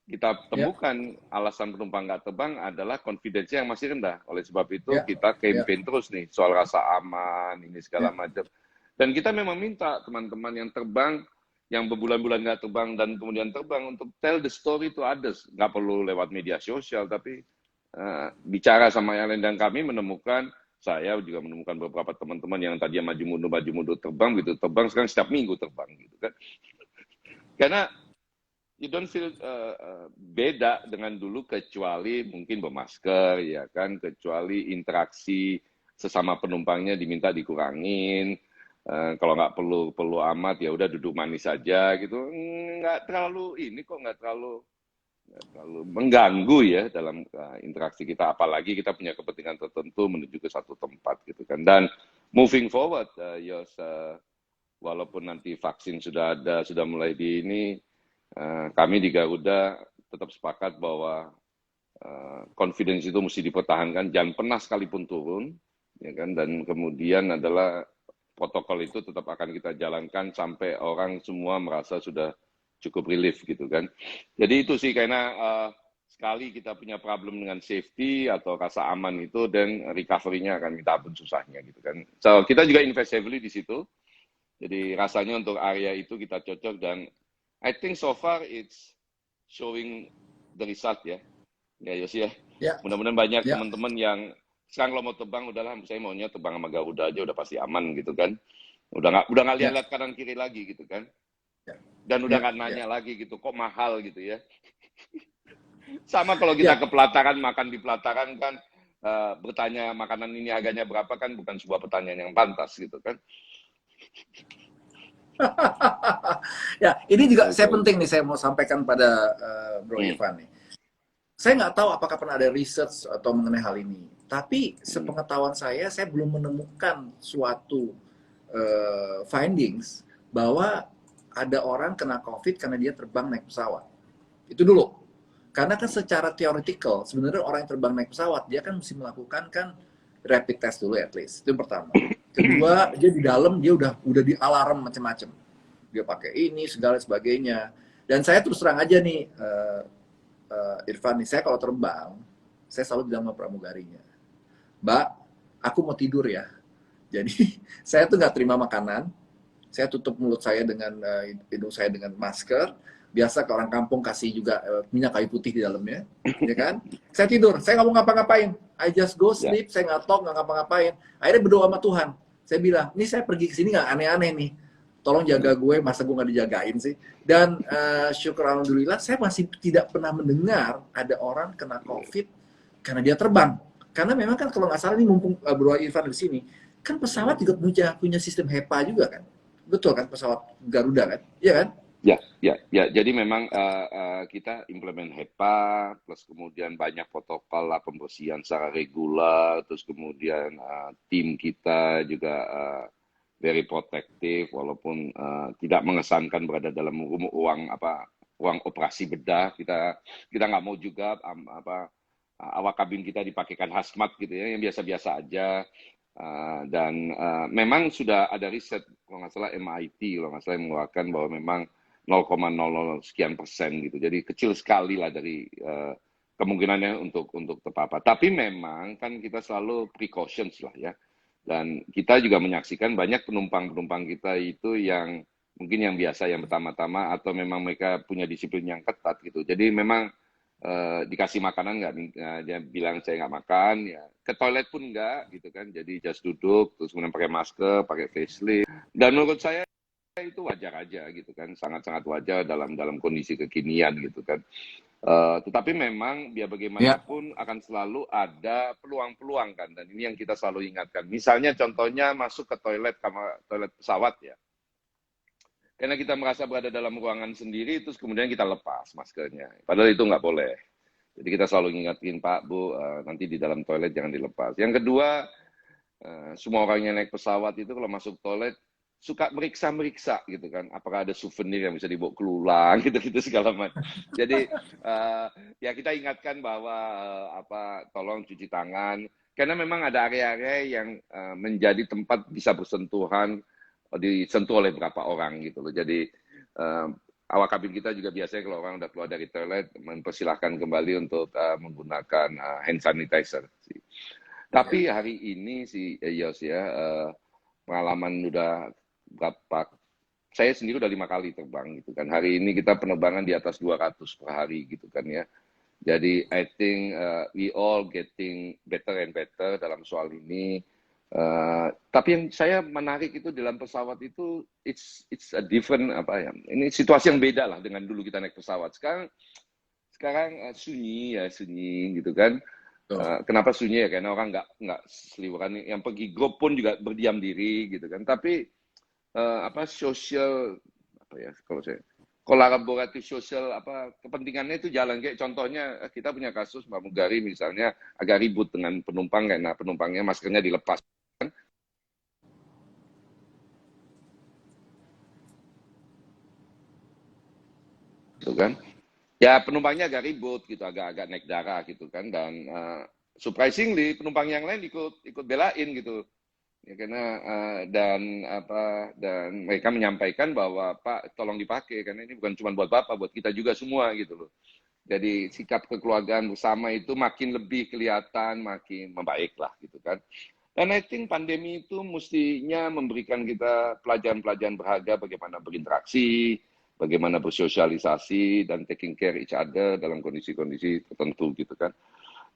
Kita temukan alasan penumpang nggak terbang adalah confidence yang masih rendah. Oleh sebab itu kita campaign terus nih soal rasa aman, ini segala macam. Dan kita memang minta teman-teman yang terbang, yang berbulan-bulan nggak terbang dan kemudian terbang, untuk tell the story to others. Nggak perlu lewat media sosial, tapi bicara sama yang lain. Dan kami menemukan, saya juga menemukan beberapa teman-teman yang tadinya maju mundur terbang, gitu terbang, sekarang setiap minggu terbang, gitu kan. Karena you don't feel beda dengan dulu, kecuali mungkin bermasker, ya kan, kecuali interaksi sesama penumpangnya diminta dikurangin. Kalau nggak perlu amat, ya udah duduk manis saja gitu. Nggak terlalu ini kok, nggak terlalu mengganggu ya dalam interaksi kita. Apalagi kita punya kepentingan tertentu menuju ke satu tempat gitu kan. Dan moving forward, Yos, walaupun nanti vaksin sudah ada, sudah mulai di ini, kami di Garuda tetap sepakat bahwa confidence itu mesti dipertahankan, jangan pernah sekalipun turun, ya kan. Dan kemudian adalah protokol itu tetap akan kita jalankan sampai orang semua merasa sudah cukup relief gitu kan. Jadi itu sih, karena sekali kita punya problem dengan safety atau rasa aman itu, dan recovery-nya akan minta ampun susahnya gitu kan. So kita juga invest heavily di situ. Jadi rasanya untuk area itu kita cocok, dan I think so far it's showing the result ya. Ya Yos ya. Mudah-mudahan banyak teman-teman yang sekarang kalau mau terbang, udahlah saya maunya terbang sama Garuda aja, udah pasti aman gitu kan. Udah nggak lihat kanan kiri lagi gitu kan. Dan udah nggak nanya lagi gitu, kok mahal gitu ya. Sama kalau kita ke pelataran, makan di pelataran kan, bertanya makanan ini harganya berapa kan, bukan sebuah pertanyaan yang pantas gitu kan. Ya, ini juga saya penting nih, saya mau sampaikan pada Bro Irfan nih. Saya nggak tahu apakah pernah ada research atau mengenai hal ini, tapi sepengetahuan saya belum menemukan suatu findings bahwa ada orang kena COVID karena dia terbang naik pesawat. Itu dulu. Karena kan secara theoretical, sebenarnya orang yang terbang naik pesawat, dia kan mesti melakukan kan rapid test dulu at least. Itu yang pertama. Kedua, dia di dalam, dia udah di alarm macam-macam. Dia pakai ini, segala sebagainya. Dan saya terus terang aja nih, Irfan nih, saya kalau terbang, saya selalu bilang sama pramugarinya, Mbak, aku mau tidur ya. Jadi saya tuh nggak terima makanan, saya tutup mulut saya dengan hidung saya dengan masker. Biasa ke orang kampung kasih juga minyak kayu putih di dalamnya, ya kan? Saya tidur, saya nggak mau ngapa-ngapain. I just go Ya, sleep, saya nggak talk, nggak ngapa-ngapain. Akhirnya berdoa sama Tuhan. Saya bilang, ini saya pergi ke sini nggak aneh-aneh nih. Tolong jaga gue, masa gue nggak dijagain sih. Dan syukur alhamdulillah, saya masih tidak pernah mendengar ada orang kena COVID karena dia terbang. Karena memang kan kalau nggak salah ini mumpung Bro Irfan di sini, kan pesawat juga punya sistem HEPA juga kan. Betul kan pesawat Garuda kan? Iya kan? ya. Jadi memang kita implement HEPA, plus kemudian banyak protokol lah pembersihan secara reguler, terus kemudian tim kita juga very protective, walaupun tidak mengesankan berada dalam ruang operasi bedah. Kita nggak mau juga awak kabin kita dipakaikan hazmat gitu ya, yang biasa-biasa aja. Dan memang sudah ada riset, kalau nggak salah MIT, kalau nggak salah yang mengeluarkan bahwa memang 0,00 sekian persen gitu. Jadi kecil sekali lah dari kemungkinannya untuk terpapar. Tapi memang kan kita selalu precautions lah ya. Dan kita juga menyaksikan banyak penumpang-penumpang kita itu yang mungkin yang biasa, yang pertama-tama, atau memang mereka punya disiplin yang ketat gitu. Jadi memang dikasih makanan nggak, dia bilang saya nggak makan, ya ke toilet pun nggak gitu kan. Jadi just duduk, terus kemudian pakai masker, pakai face shield. Dan menurut saya itu wajar aja gitu kan, sangat-sangat wajar dalam kondisi kekinian gitu kan. Tetapi memang biar bagaimanapun akan selalu ada peluang-peluang kan, dan ini yang kita selalu ingatkan. Misalnya contohnya masuk ke toilet pesawat ya, karena kita merasa berada dalam ruangan sendiri, terus kemudian kita lepas maskernya, padahal itu nggak boleh. Jadi kita selalu ingatin, Pak, Bu, nanti di dalam toilet jangan dilepas. Yang kedua, semua orang yang naik pesawat itu kalau masuk toilet suka meriksa-meriksa gitu kan, apakah ada souvenir yang bisa dibawa kelulang gitu-gitu segala macam. Jadi ya kita ingatkan bahwa tolong cuci tangan, karena memang ada area-area yang menjadi tempat bisa bersentuhan, disentuh oleh beberapa orang gitu loh. Jadi awak kabin kita juga biasanya kalau orang udah keluar dari toilet mempersilahkan kembali untuk menggunakan hand sanitizer. Tapi hari ini Yos ya, pengalaman udah berapa, saya sendiri udah 5 kali terbang gitu kan. Hari ini kita penerbangan di atas 200 per hari gitu kan ya. Jadi I think we all getting better and better dalam soal ini. Tapi yang saya menarik itu dalam pesawat itu it's a different ini situasi yang beda lah dengan dulu kita naik pesawat. Sekarang sunyi gitu kan. Kenapa sunyi ya? Karena orang nggak seliweran. Yang pergi grup pun juga berdiam diri gitu kan. Tapi sosial kalau saya kolaboratif sosial kepentingannya itu jalan. Kayak contohnya kita punya kasus Mbak Mugari misalnya agak ribut dengan penumpang karena penumpangnya maskernya dilepas. Gitu kan? Ya penumpangnya agak ribut gitu, agak naik darah gitu kan, dan surprisingly penumpang yang lain ikut belain gitu. Ya, karena dan mereka menyampaikan bahwa Pak tolong dipakai karena ini bukan cuma buat Bapak, buat kita juga semua gitu loh. Jadi sikap kekeluargaan bersama itu makin lebih kelihatan, makin membaik lah gitu kan. Dan I think pandemi itu mestinya memberikan kita pelajaran-pelajaran berharga bagaimana berinteraksi, bagaimana bersosialisasi dan taking care each other dalam kondisi-kondisi tertentu gitu kan.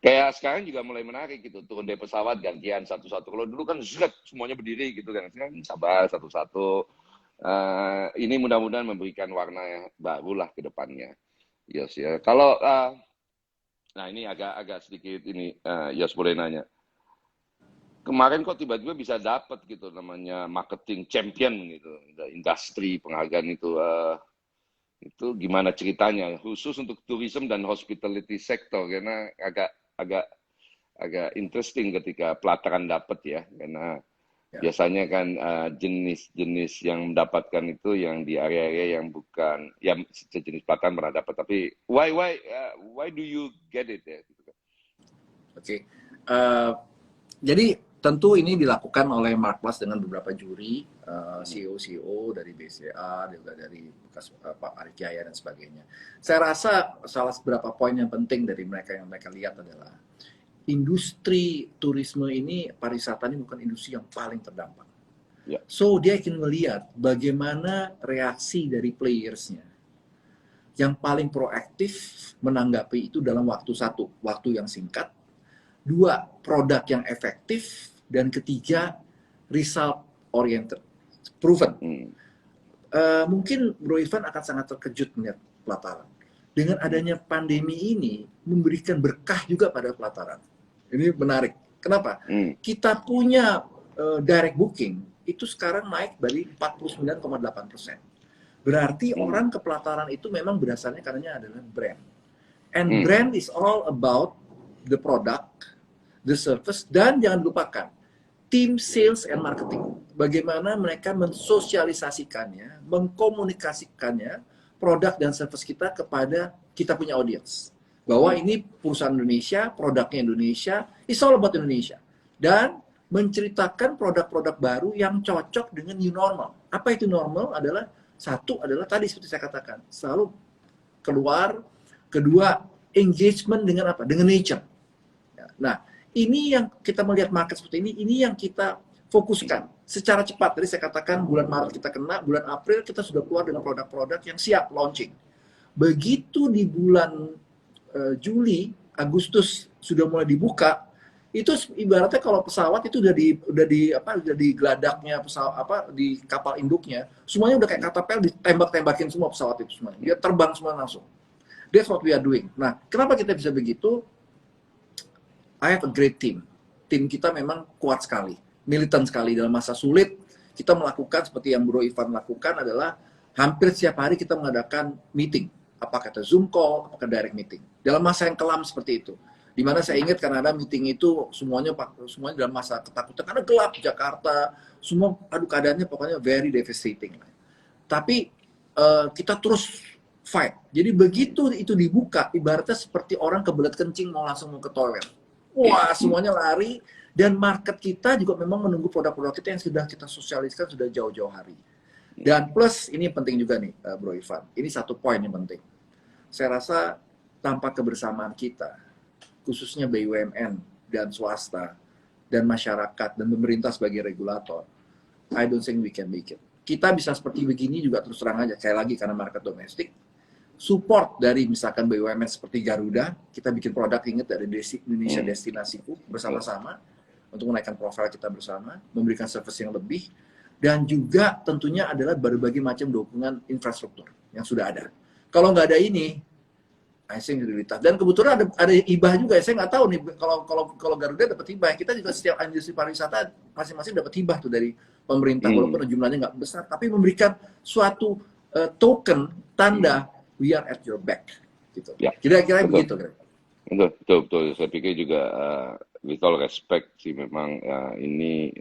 Kayak sekarang juga mulai menarik gitu, turun dari pesawat gantian satu-satu. Kalau dulu kan semuanya berdiri gitu kan, sekarang sabar satu-satu. Ini mudah-mudahan memberikan warna yang baru lah ke depannya. Yos ya. Kalau nah ini agak sedikit ini Yos boleh nanya. Kemarin kok tiba-tiba bisa dapat gitu namanya marketing champion gitu, industri penghargaan itu gimana ceritanya? Khusus untuk tourism dan hospitality sector, karena agak interesting ketika pelataran dapat ya, karena biasanya kan jenis-jenis yang mendapatkan itu yang di area-area yang bukan yang sejenis pelataran pernah dapat, tapi why do you get it ya? Oke. Jadi tentu ini dilakukan oleh Mark Plus dengan beberapa juri, CEO dari BCA, juga dari bekas Pak Arief Jaya dan sebagainya. Saya rasa salah beberapa poin yang penting dari mereka yang mereka lihat adalah industri turisme ini, pariwisata ini bukan industri yang paling terdampak. Ya. So dia akan melihat bagaimana reaksi dari playersnya. Yang paling proaktif menanggapi itu dalam waktu waktu yang singkat. 2, produk yang efektif. Dan ketiga, result oriented, proven. Mungkin Bro Irfan akan sangat terkejut melihat pelataran. Dengan adanya pandemi ini memberikan berkah juga pada pelataran. Ini menarik. Kenapa? Kita punya direct booking itu sekarang naik dari 49,8%. Berarti orang ke pelataran itu memang berdasarnya karenanya adalah brand. And brand is all about the product, the service, dan jangan lupakan tim sales and marketing. Bagaimana mereka mensosialisasikannya, mengkomunikasikannya, produk dan service kita kepada kita punya audience. Bahwa ini perusahaan Indonesia, produknya Indonesia, it's all about Indonesia. Dan menceritakan produk-produk baru yang cocok dengan new normal. Apa itu normal? Satu adalah tadi seperti saya katakan, selalu keluar. Kedua, engagement dengan apa? Dengan nature. Nah, ini yang kita melihat market seperti ini yang kita fokuskan secara cepat. Tadi saya katakan bulan Maret kita kena, bulan April kita sudah keluar dengan produk-produk yang siap launching. Begitu di bulan Juli, Agustus sudah mulai dibuka, itu ibaratnya kalau pesawat itu udah di geladaknya pesawat di kapal induknya, semuanya udah kayak katapel ditembak-tembakin semua pesawat itu semuanya. Dia terbang semua langsung. That's what we are doing. Nah, kenapa kita bisa begitu? I have a great team. Tim kita memang kuat sekali, militan sekali dalam masa sulit. Kita melakukan seperti yang Bro Ivan lakukan adalah hampir setiap hari kita mengadakan meeting. Apakah itu Zoom call, apakah direct meeting. Dalam masa yang kelam seperti itu. Dimana saya ingat karena ada meeting itu semuanya dalam masa ketakutan. Karena gelap Jakarta, semua keadaannya pokoknya very devastating. Tapi kita terus fight. Jadi begitu itu dibuka, ibaratnya seperti orang kebelet kencing mau langsung ke toilet. Wah, semuanya lari. Dan market kita juga memang menunggu produk-produk kita yang sudah kita sosialiskan sudah jauh-jauh hari. Dan plus, ini penting juga nih, Bro Ivan. Ini satu poin yang penting. Saya rasa tanpa kebersamaan kita, khususnya BUMN dan swasta, dan masyarakat, dan pemerintah sebagai regulator, I don't think we can make it. Kita bisa seperti begini juga terus terang aja, kayak lagi karena market domestik, support dari misalkan BUMN seperti Garuda, kita bikin produk ingat dari Indonesia Destinasiku bersama-sama untuk menaikkan profil kita bersama, memberikan service yang lebih, dan juga tentunya adalah berbagai macam dukungan infrastruktur yang sudah ada. Kalau nggak ada ini, I think really tough. Dan kebetulan ada hibah juga, saya nggak tahu nih kalau Garuda dapat hibah, kita juga setiap industri pariwisata masing-masing dapat hibah tuh dari pemerintah, walaupun jumlahnya nggak besar, tapi memberikan suatu token, tanda, we are at your back, gitu. Ya, kira-kira begitu, kan? Betul. Saya pikir juga with all respect sih memang ini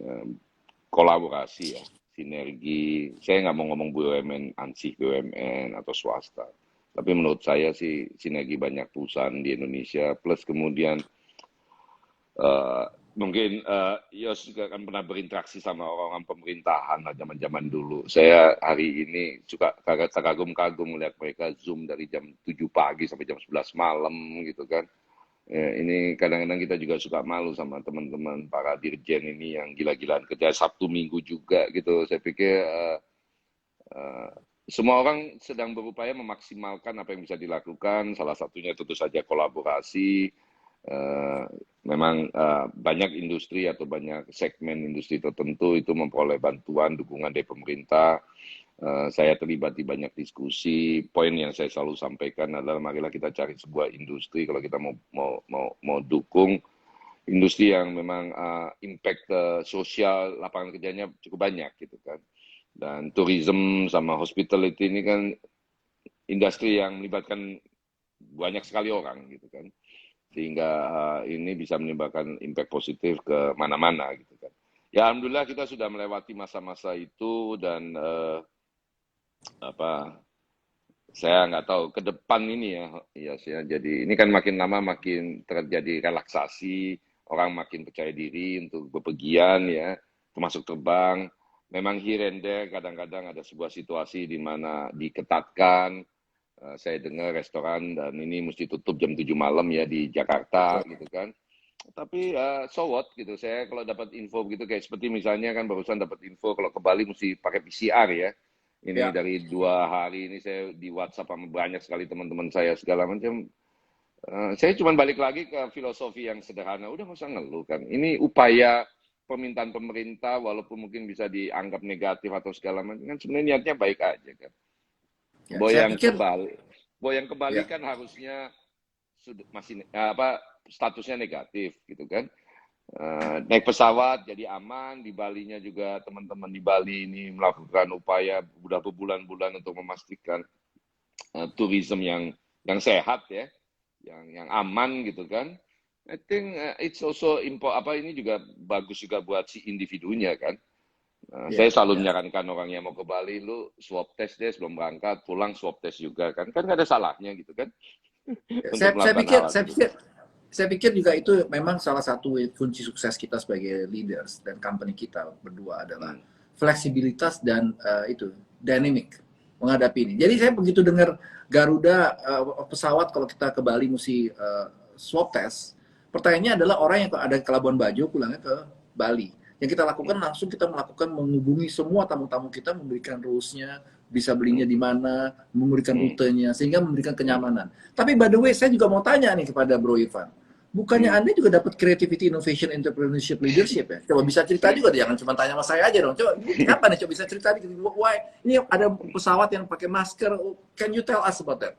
kolaborasi ya, sinergi. Saya nggak mau ngomong BUMN, ansih BUMN atau swasta. Tapi menurut saya sih sinergi banyak perusahaan di Indonesia, plus kemudian mungkin Yos juga kan pernah berinteraksi sama orang-orang pemerintahan lah zaman-zaman dulu. Saya hari ini suka kagum-kagum melihat mereka Zoom dari jam 7 pagi sampai jam 11 malam gitu kan. Ini kadang-kadang kita juga suka malu sama teman-teman para dirjen ini yang gila-gilaan kerja Sabtu Minggu juga gitu. Saya pikir semua orang sedang berupaya memaksimalkan apa yang bisa dilakukan. Salah satunya tentu saja kolaborasi. Memang banyak industri atau banyak segmen industri tertentu itu memperoleh bantuan, dukungan dari pemerintah. Saya terlibat di banyak diskusi. Poin yang saya selalu sampaikan adalah marilah kita cari sebuah industri kalau kita mau dukung industri yang memang impact sosial, lapangan kerjanya cukup banyak gitu kan. Dan tourism sama hospitality ini kan industri yang melibatkan banyak sekali orang gitu kan. Sehingga ini bisa menimbulkan impact positif ke mana-mana gitu kan. Ya alhamdulillah kita sudah melewati masa-masa itu dan saya nggak tahu ke depan ini ya jadi ini kan makin lama makin terjadi relaksasi, orang makin percaya diri untuk bepergian ya, termasuk terbang. Memang here and there kadang-kadang ada sebuah situasi di mana diketatkan. Saya dengar restoran dan ini mesti tutup jam 7 malam ya di Jakarta gitu kan. Tapi so what gitu. Saya kalau dapat info begitu kayak seperti misalnya kan barusan dapat info kalau ke Bali mesti pakai PCR ya. Ini Ya, dari 2 hari ini saya di WhatsApp sama banyak sekali teman-teman saya segala macam. Saya cuma balik lagi ke filosofi yang sederhana. Udah nggak usah ngeluh kan. Ini upaya permintaan pemerintah walaupun mungkin bisa dianggap negatif atau segala macam kan sebenarnya niatnya baik aja kan. ya. Bahwa Saya yang pikir, kebal, bahwa yang kembali ya, kan harusnya sudah masih apa statusnya negatif gitu kan. Naik pesawat jadi aman di Balinya juga teman-teman di Bali ini melakukan upaya sudah berbulan-bulan untuk memastikan tourism yang sehat ya, yang aman gitu kan. I think it's also apa ini juga bagus juga buat si individunya kan. Saya ya, selalu ya. menyarankan orang yang mau ke Bali, lu swab test deh sebelum berangkat, pulang swab test juga kan, kan nggak ada salahnya gitu kan, Ya, untuk melakukan hal tersebut. saya pikir juga itu memang salah satu kunci sukses kita sebagai leaders dan company kita berdua adalah Hmm. fleksibilitas dan itu dynamic menghadapi ini. Jadi saya begitu dengar Garuda pesawat kalau kita ke Bali mesti swab test, pertanyaannya adalah orang yang ada ke Labuan Bajo pulangnya ke Bali. Yang kita lakukan Hmm. langsung kita melakukan menghubungi semua tamu-tamu kita, memberikan rules-nya, bisa belinya di mana, memberikan Hmm. rutenya, sehingga memberikan Hmm. kenyamanan. Tapi by the way, saya juga mau tanya nih kepada Bro Irfan. Bukannya Hmm. Anda juga dapat creativity, innovation, entrepreneurship, leadership ya? Coba bisa cerita juga, jangan cuma tanya sama saya aja dong. Coba, ini kapan nih? Coba bisa cerita nih, why? Ini ada pesawat yang pakai masker, can you tell us about that?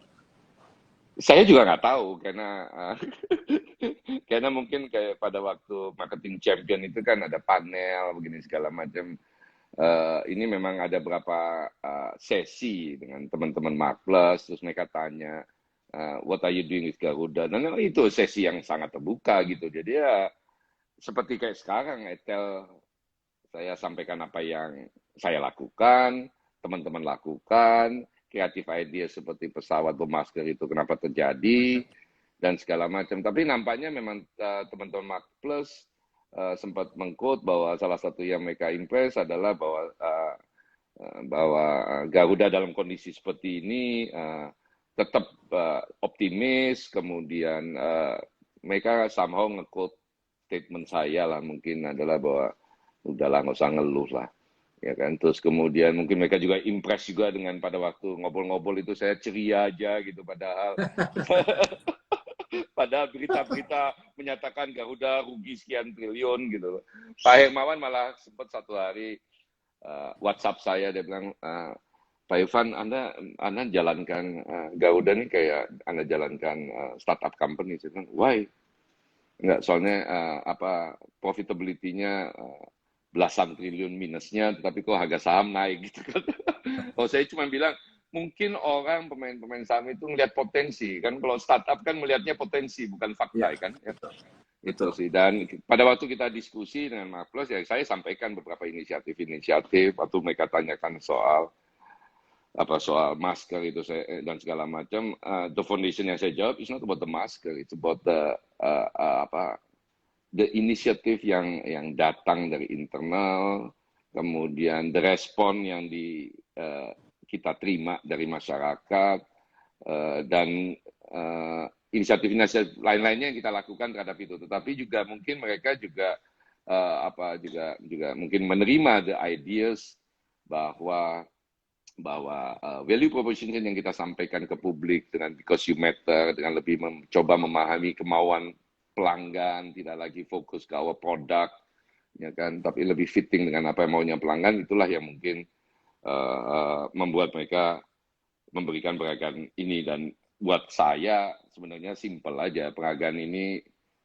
Saya juga nggak tahu karena mungkin kayak pada waktu marketing champion itu kan ada panel begini segala macam. Ini memang ada beberapa sesi dengan teman-teman Mark Plus, terus mereka tanya, what are you doing with Garuda? Dan memang itu sesi yang sangat terbuka gitu. Jadi ya seperti kayak sekarang, Etel, saya sampaikan apa yang saya lakukan, teman-teman lakukan, kreatif idea seperti pesawat bermasker itu kenapa terjadi, dan segala macam. Tapi nampaknya memang teman-teman Mark Plus sempat mengquote bahwa salah satu yang mereka impress adalah bahwa Garuda dalam kondisi seperti ini tetap optimis, kemudian mereka somehow nge-quote statement saya lah mungkin adalah bahwa udahlah nggak usah ngeluh lah ya kan. Terus kemudian mungkin mereka juga impress juga dengan pada waktu ngobrol-ngobrol itu saya ceria aja gitu, padahal padahal berita-berita menyatakan Garuda rugi sekian triliun gitu. Pak Hermawan malah sempat satu hari WhatsApp saya, dia bilang, Pak Irfan, Anda jalankan Garuda nih kayak Anda jalankan startup company. Saya bilang, why? Enggak, soalnya profitability-nya belasan triliun minusnya, tetapi kok harga saham naik gitu kan. Kalau saya cuma bilang, mungkin orang pemain-pemain saham itu melihat potensi kan, kalau startup kan melihatnya potensi bukan fakta Ya, kan ya. betul. Itu Betul. sih. Dan pada waktu kita diskusi dengan Mark Plus ya saya sampaikan beberapa inisiatif waktu mereka tanyakan soal masker itu dan segala macam. The foundation yang saya jawab is not about the masker, it's about the initiative yang datang dari internal, kemudian the respon yang kita terima dari masyarakat, dan inisiatif-inisiatif lain-lainnya yang kita lakukan terhadap itu. Tetapi juga mungkin mereka juga juga mungkin menerima the ideas bahwa value proposition yang kita sampaikan ke publik dengan because you matter, dengan lebih mencoba memahami kemauan pelanggan, tidak lagi fokus ke our product, ya kan, tapi lebih fitting dengan apa yang maunya pelanggan, itulah yang mungkin membuat mereka memberikan penghargaan ini. Dan buat saya sebenarnya simple aja, penghargaan ini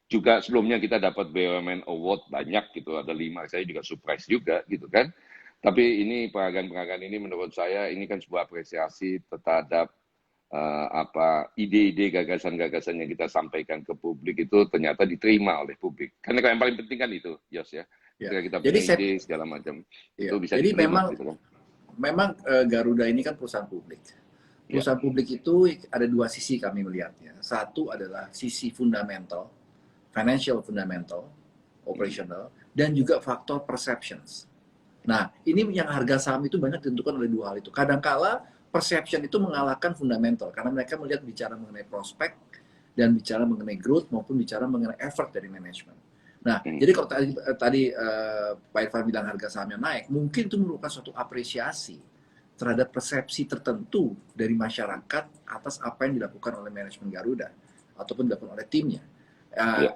juga sebelumnya kita dapat BUMN Award banyak gitu, ada 5, saya juga surprise juga gitu kan. Tapi ini penghargaan ini menurut saya ini kan sebuah apresiasi terhadap ide-ide, gagasan-gagasan yang kita sampaikan ke publik itu ternyata diterima oleh publik. Karena yang paling penting kan itu, Yos ya. Ya. Ketika kita Jadi punya ide segala macam, ya. itu bisa Jadi diterima gitu kan. memang Garuda ini kan perusahaan publik. Ya. Perusahaan publik itu ada 2 sisi kami melihatnya. Satu adalah sisi fundamental, financial fundamental, operational, dan juga faktor perceptions. Nah, ini yang harga saham itu banyak ditentukan oleh 2 hal itu. Kadangkala perception itu mengalahkan fundamental karena mereka melihat bicara mengenai prospek dan bicara mengenai growth maupun bicara mengenai effort dari manajemen. Nah, jadi kalau tadi Pak Irfan bilang harga sahamnya naik, mungkin itu merupakan suatu apresiasi terhadap persepsi tertentu dari masyarakat atas apa yang dilakukan oleh manajemen Garuda ataupun dilakukan oleh timnya.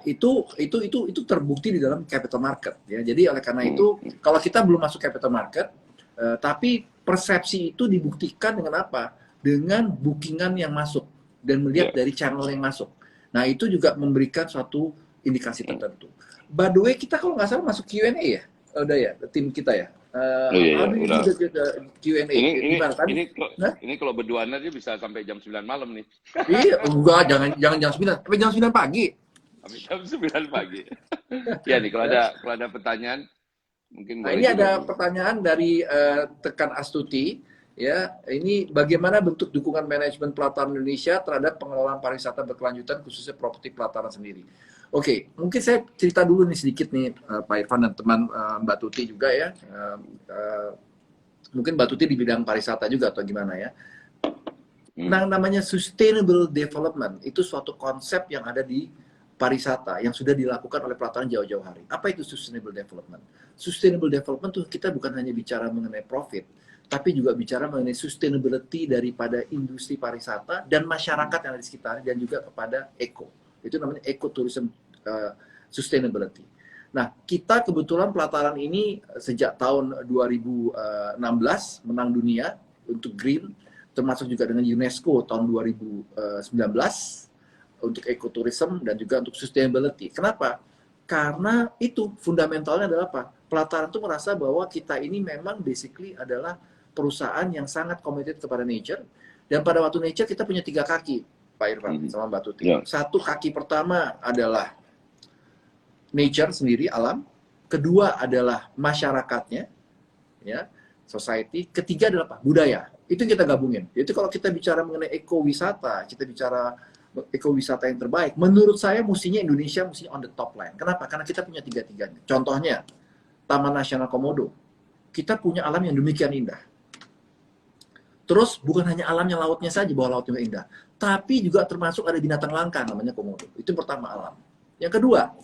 Itu terbukti di dalam capital market ya. Jadi oleh karena itu kalau kita belum masuk capital market, tapi persepsi itu dibuktikan dengan apa? Dengan bookingan yang masuk dan melihat dari channel yang masuk. Nah itu juga memberikan suatu indikasi tertentu. By the way, kita kalau nggak salah masuk Q&A ya, udah ya tim kita ya. Udah. Q&A. Ini kalau berduaan aja bisa sampai jam 9 malam nih. Iya, enggak, jangan jam 9, sampai jam 9 pagi. Sampai jam 9 pagi. Ya nih, kalau ada pertanyaan, mungkin boleh. Ini ada pertanyaan dari Tekan Astuti. Ya, ini bagaimana bentuk dukungan manajemen pelataran Indonesia terhadap pengelolaan pariwisata berkelanjutan khususnya properti pelataran sendiri. Oke, mungkin saya cerita dulu nih sedikit nih Pak Irfan dan teman Mbak Tuti juga ya. Mungkin Mbak Tuti di bidang pariwisata juga atau gimana ya. Nah, namanya sustainable development itu suatu konsep yang ada di pariwisata yang sudah dilakukan oleh pelataran jauh-jauh hari. Apa itu sustainable development? Sustainable development tuh kita bukan hanya bicara mengenai profit, tapi juga bicara mengenai sustainability daripada industri pariwisata dan masyarakat yang ada di sekitar dan juga kepada eco. Itu namanya ecotourism sustainability. Nah, kita kebetulan pelataran ini sejak tahun 2016 menang dunia untuk green, termasuk juga dengan UNESCO tahun 2019 untuk ecotourism dan juga untuk sustainability. Kenapa? Karena itu fundamentalnya adalah apa? Pelataran itu merasa bahwa kita ini memang basically adalah perusahaan yang sangat committed kepada nature, dan pada waktu nature kita punya 3 kaki, Pak Irfan sama Mbak Tuti. Satu kaki pertama adalah nature sendiri, alam. Kedua adalah masyarakatnya, ya, society. Ketiga adalah apa? Budaya. Itu kita gabungin. Jadi kalau kita bicara mengenai ekowisata, kita bicara ekowisata yang terbaik, menurut saya mestinya Indonesia mestinya on the top line. Kenapa? Karena kita punya 3-tiganya. Contohnya, Taman Nasional Komodo. Kita punya alam yang demikian indah. Terus bukan hanya alamnya, lautnya saja, bahwa lautnya indah, tapi juga termasuk ada binatang langka namanya komodo. Itu pertama, alam. Yang kedua,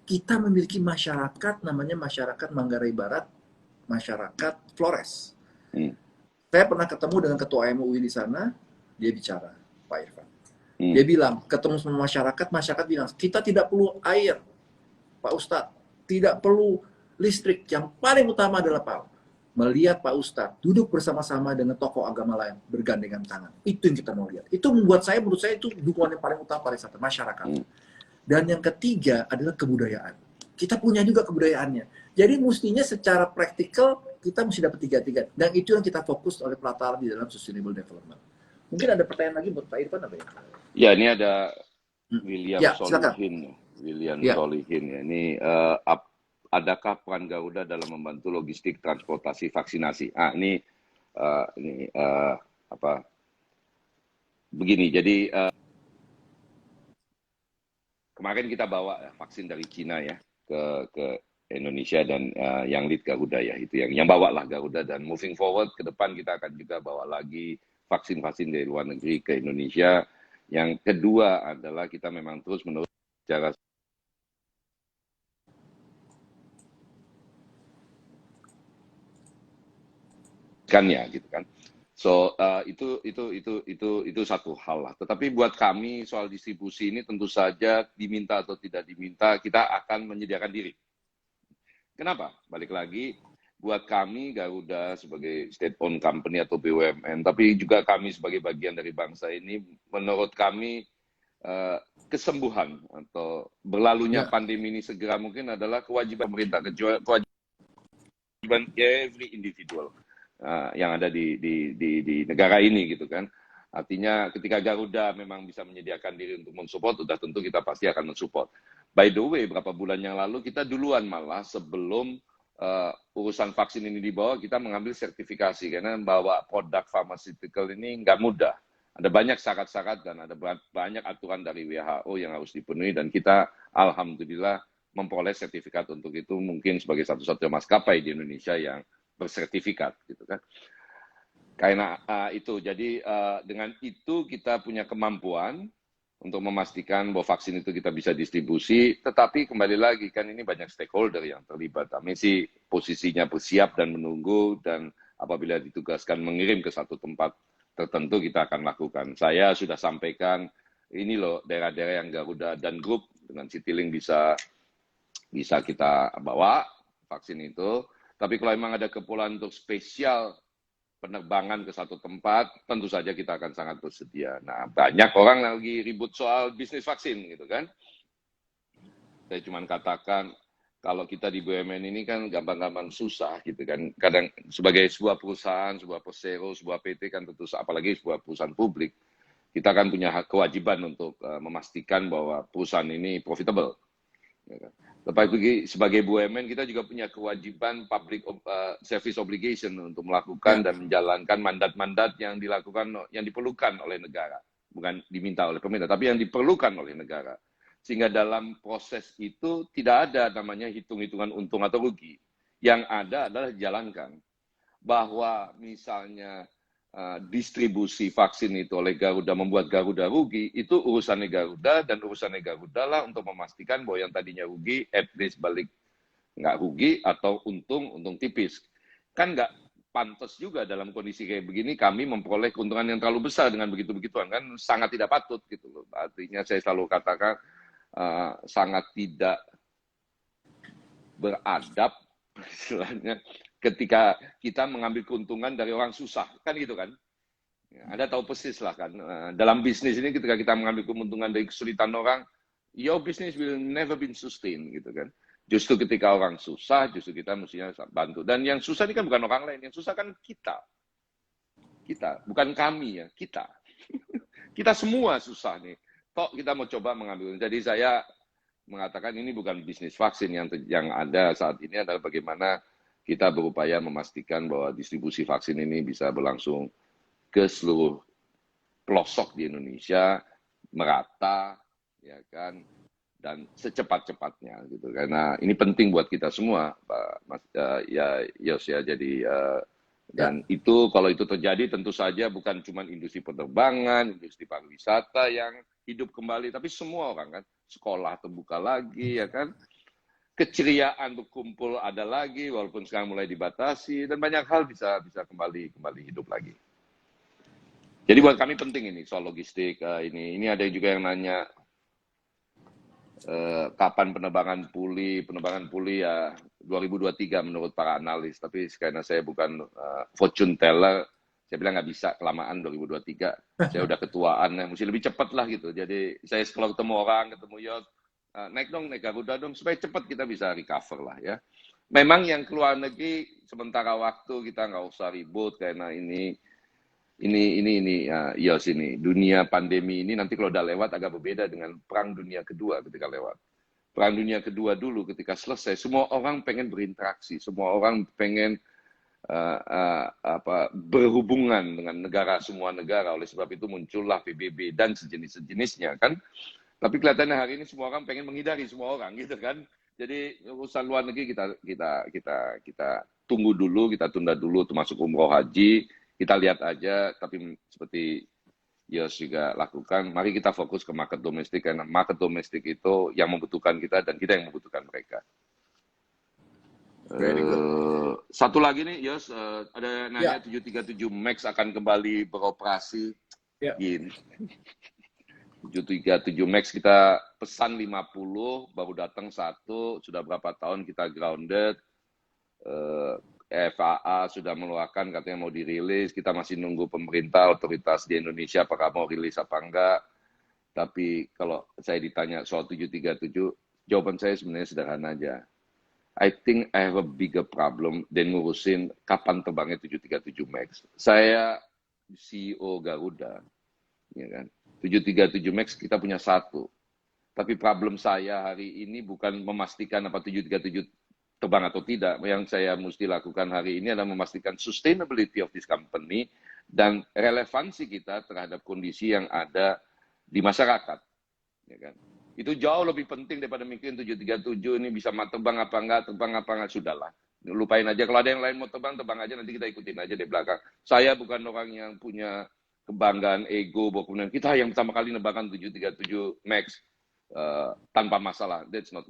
kita memiliki masyarakat namanya masyarakat Manggarai Barat, masyarakat Flores. Saya pernah ketemu dengan ketua MUI di sana, dia bicara, Pak Irfan. Dia bilang, ketemu sama masyarakat bilang, kita tidak perlu air, Pak Ustadz, tidak perlu listrik, yang paling utama adalah Pak, melihat Pak Ustadz duduk bersama-sama dengan tokoh agama lain bergandengan tangan. Itu yang kita mau lihat. Itu menurut saya itu dukungan yang paling utama pariwisata, masyarakat. Dan yang ketiga adalah kebudayaan. Kita punya juga kebudayaannya. Jadi mestinya secara praktikal kita mesti dapat 3-3. Dan itu yang kita fokus oleh pelataran di dalam sustainable development. Mungkin ada pertanyaan lagi buat Pak Irfan apa ya? Ya, ini ada William Solihin. Solihin ya. Ini adakah peran Garuda dalam membantu logistik transportasi vaksinasi? Begini, jadi kemarin kita bawa vaksin dari Cina ya ke Indonesia, dan yang lead Garuda ya, itu yang bawa lah Garuda, dan moving forward ke depan kita akan juga bawa lagi vaksin-vaksin dari luar negeri ke Indonesia. Yang kedua adalah kita memang terus menerus cara ya gitu kan. So itu satu hal lah. Tetapi buat kami soal distribusi ini tentu saja diminta atau tidak diminta, kita akan menyediakan diri. Kenapa? Balik lagi, buat kami Garuda sebagai state-owned company atau BUMN, tapi juga kami sebagai bagian dari bangsa ini, menurut kami kesembuhan atau berlalunya pandemi ini segera mungkin adalah kewajiban pemerintah, kewajiban every individual yang ada di negara ini gitu kan. Artinya ketika Garuda memang bisa menyediakan diri untuk mensupport, sudah tentu kita pasti akan mensupport. By the way, beberapa bulan yang lalu kita duluan malah sebelum urusan vaksin ini dibawa, kita mengambil sertifikasi, karena bawa produk pharmaceutical ini nggak mudah. Ada banyak syarat-syarat dan ada banyak aturan dari WHO yang harus dipenuhi, dan kita alhamdulillah memperoleh sertifikat untuk itu, mungkin sebagai satu-satunya maskapai di Indonesia yang bersertifikat gitu kan. Karena itu, jadi dengan itu kita punya kemampuan untuk memastikan bahwa vaksin itu kita bisa distribusi, tetapi kembali lagi kan ini banyak stakeholder yang terlibat. Kami sih posisinya bersiap dan menunggu, dan apabila ditugaskan mengirim ke satu tempat tertentu kita akan lakukan. Saya sudah sampaikan ini loh daerah-daerah yang Garuda dan grup dengan Citylink bisa kita bawa vaksin itu. Tapi kalau memang ada keperluan untuk spesial penerbangan ke satu tempat, tentu saja kita akan sangat bersedia. Nah, banyak orang lagi ribut soal bisnis vaksin, gitu kan. Saya cuma katakan, kalau kita di BUMN ini kan gampang-gampang susah, gitu kan. Kadang sebagai sebuah perusahaan, sebuah persero, sebuah PT kan tentu, apalagi sebuah perusahaan publik, kita kan punya kewajiban untuk memastikan bahwa perusahaan ini profitable. Tetapi sebagai BUMN kita juga punya kewajiban public service obligation untuk melakukan dan menjalankan mandat-mandat yang diperlukan oleh negara, bukan diminta oleh pemerintah, tapi yang diperlukan oleh negara. Sehingga dalam proses itu tidak ada namanya hitung-hitungan untung atau rugi. Yang ada adalah jalankan. Bahwa misalnya distribusi vaksin itu oleh Garuda membuat Garuda rugi, itu urusannya Garuda, dan urusannya Garuda lah untuk memastikan bahwa yang tadinya rugi, at least balik nggak rugi, atau untung tipis. Kan nggak pantas juga dalam kondisi kayak begini kami memperoleh keuntungan yang terlalu besar dengan begitu-begituan, kan sangat tidak patut gitu loh. Artinya saya selalu katakan sangat tidak beradab istilahnya ketika kita mengambil keuntungan dari orang susah, kan gitu kan. Anda tahu persis lah kan, dalam bisnis ini ketika kita mengambil keuntungan dari kesulitan orang, your business will never been sustained gitu kan. Justru ketika orang susah, justru kita mestinya bantu. Dan yang susah ini kan bukan orang lain, yang susah kan kita. Kita, bukan kami ya, kita. Kita semua susah nih. Toh kita mau coba mengambil. Jadi saya mengatakan ini bukan bisnis vaksin, yang ada saat ini adalah bagaimana kita berupaya memastikan bahwa distribusi vaksin ini bisa berlangsung ke seluruh pelosok di Indonesia, merata, ya kan, dan secepat-cepatnya gitu. Karena ini penting buat kita semua, Pak Yos ya. Jadi dan itu kalau itu terjadi tentu saja bukan cuma industri penerbangan, industri pariwisata yang hidup kembali, tapi semua orang kan, sekolah terbuka lagi, ya kan. Keceriaan berkumpul ada lagi, walaupun sekarang mulai dibatasi, dan banyak hal bisa kembali hidup lagi. Jadi buat kami penting ini soal logistik. Ini ada juga yang nanya kapan penerbangan pulih ya 2023 menurut para analis. Tapi karena saya bukan fortune teller, saya bilang nggak bisa, kelamaan 2023. Saya udah ketuaan, mesti lebih cepat lah gitu. Jadi saya kalau ketemu orang, ketemu Yos, naik Garuda dong, supaya cepat kita bisa recover lah ya. Memang yang keluar negeri sementara waktu kita nggak usah ribut, karena ini Yos, ini dunia pandemi ini nanti kalau udah lewat agak berbeda dengan perang dunia kedua ketika lewat. Perang dunia kedua dulu ketika selesai, semua orang pengen berinteraksi, semua orang pengen berhubungan dengan semua negara. Oleh sebab itu muncullah PBB dan sejenisnya kan. Tapi kelihatannya hari ini semua orang pengen menghindari semua orang gitu kan. Jadi urusan luar negeri kita tunggu dulu, kita tunda dulu, termasuk umroh haji, kita lihat aja. Tapi seperti Yos juga lakukan, mari kita fokus ke market domestik, karena market domestik itu yang membutuhkan kita dan kita yang membutuhkan mereka. Satu lagi nih Yos, ada nanya 737 Max akan kembali beroperasi. Gini. 737 Max kita pesan 50, baru datang 1, sudah berapa tahun kita grounded. FAA sudah mengeluarkan, katanya mau dirilis, kita masih nunggu pemerintah, otoritas di Indonesia apakah mau rilis apa enggak. Tapi kalau saya ditanya soal 737, jawaban saya sebenarnya sederhana aja. I think I have a bigger problem dan ngurusin kapan terbangnya 737 Max. Saya CEO Garuda, ya kan. 737 Max kita punya 1. Tapi problem saya hari ini bukan memastikan apa 737 terbang atau tidak. Yang saya mesti lakukan hari ini adalah memastikan sustainability of this company dan relevansi kita terhadap kondisi yang ada di masyarakat. Ya kan? Itu jauh lebih penting daripada mikirin 737 ini bisa terbang apa enggak, sudahlah. Lupain aja, kalau ada yang lain mau terbang aja, nanti kita ikutin aja di belakang. Saya bukan orang yang punya kebanggaan ego bahwa kemudian kita yang pertama kali nebakkan 737 Max tanpa masalah. That's not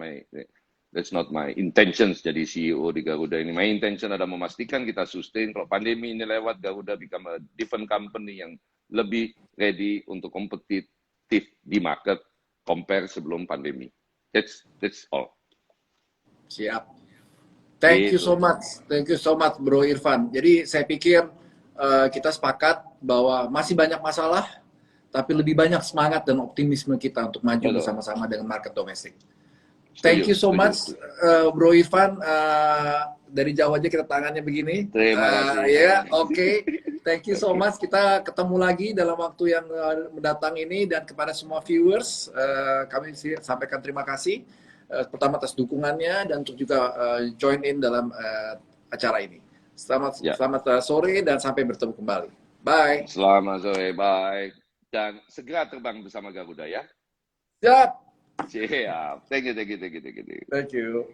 my intentions jadi CEO di Garuda ini. My intention adalah memastikan kita sustain. Kalau pandemi ini lewat, Garuda become a different company yang lebih ready untuk kompetitif di market compare sebelum pandemi. That's all. Siap. Thank you so much Bro Irfan. Jadi saya pikir kita sepakat bahwa masih banyak masalah, tapi lebih banyak semangat dan optimisme kita untuk maju bersama-sama dengan market domestik. Thank you so much Bro Irfan. Dari jauh aja kita tangannya begini. Terima kasih. Ya, oke. Thank you so much. Kita ketemu lagi dalam waktu yang mendatang ini, dan kepada semua viewers kami sampaikan terima kasih. Pertama atas dukungannya dan untuk juga join in dalam acara ini. Selamat sore dan sampai bertemu kembali. Bye. Selamat sore, bye. Dan segera terbang bersama Garuda ya. Siap. Siap. Thank you. Thank you.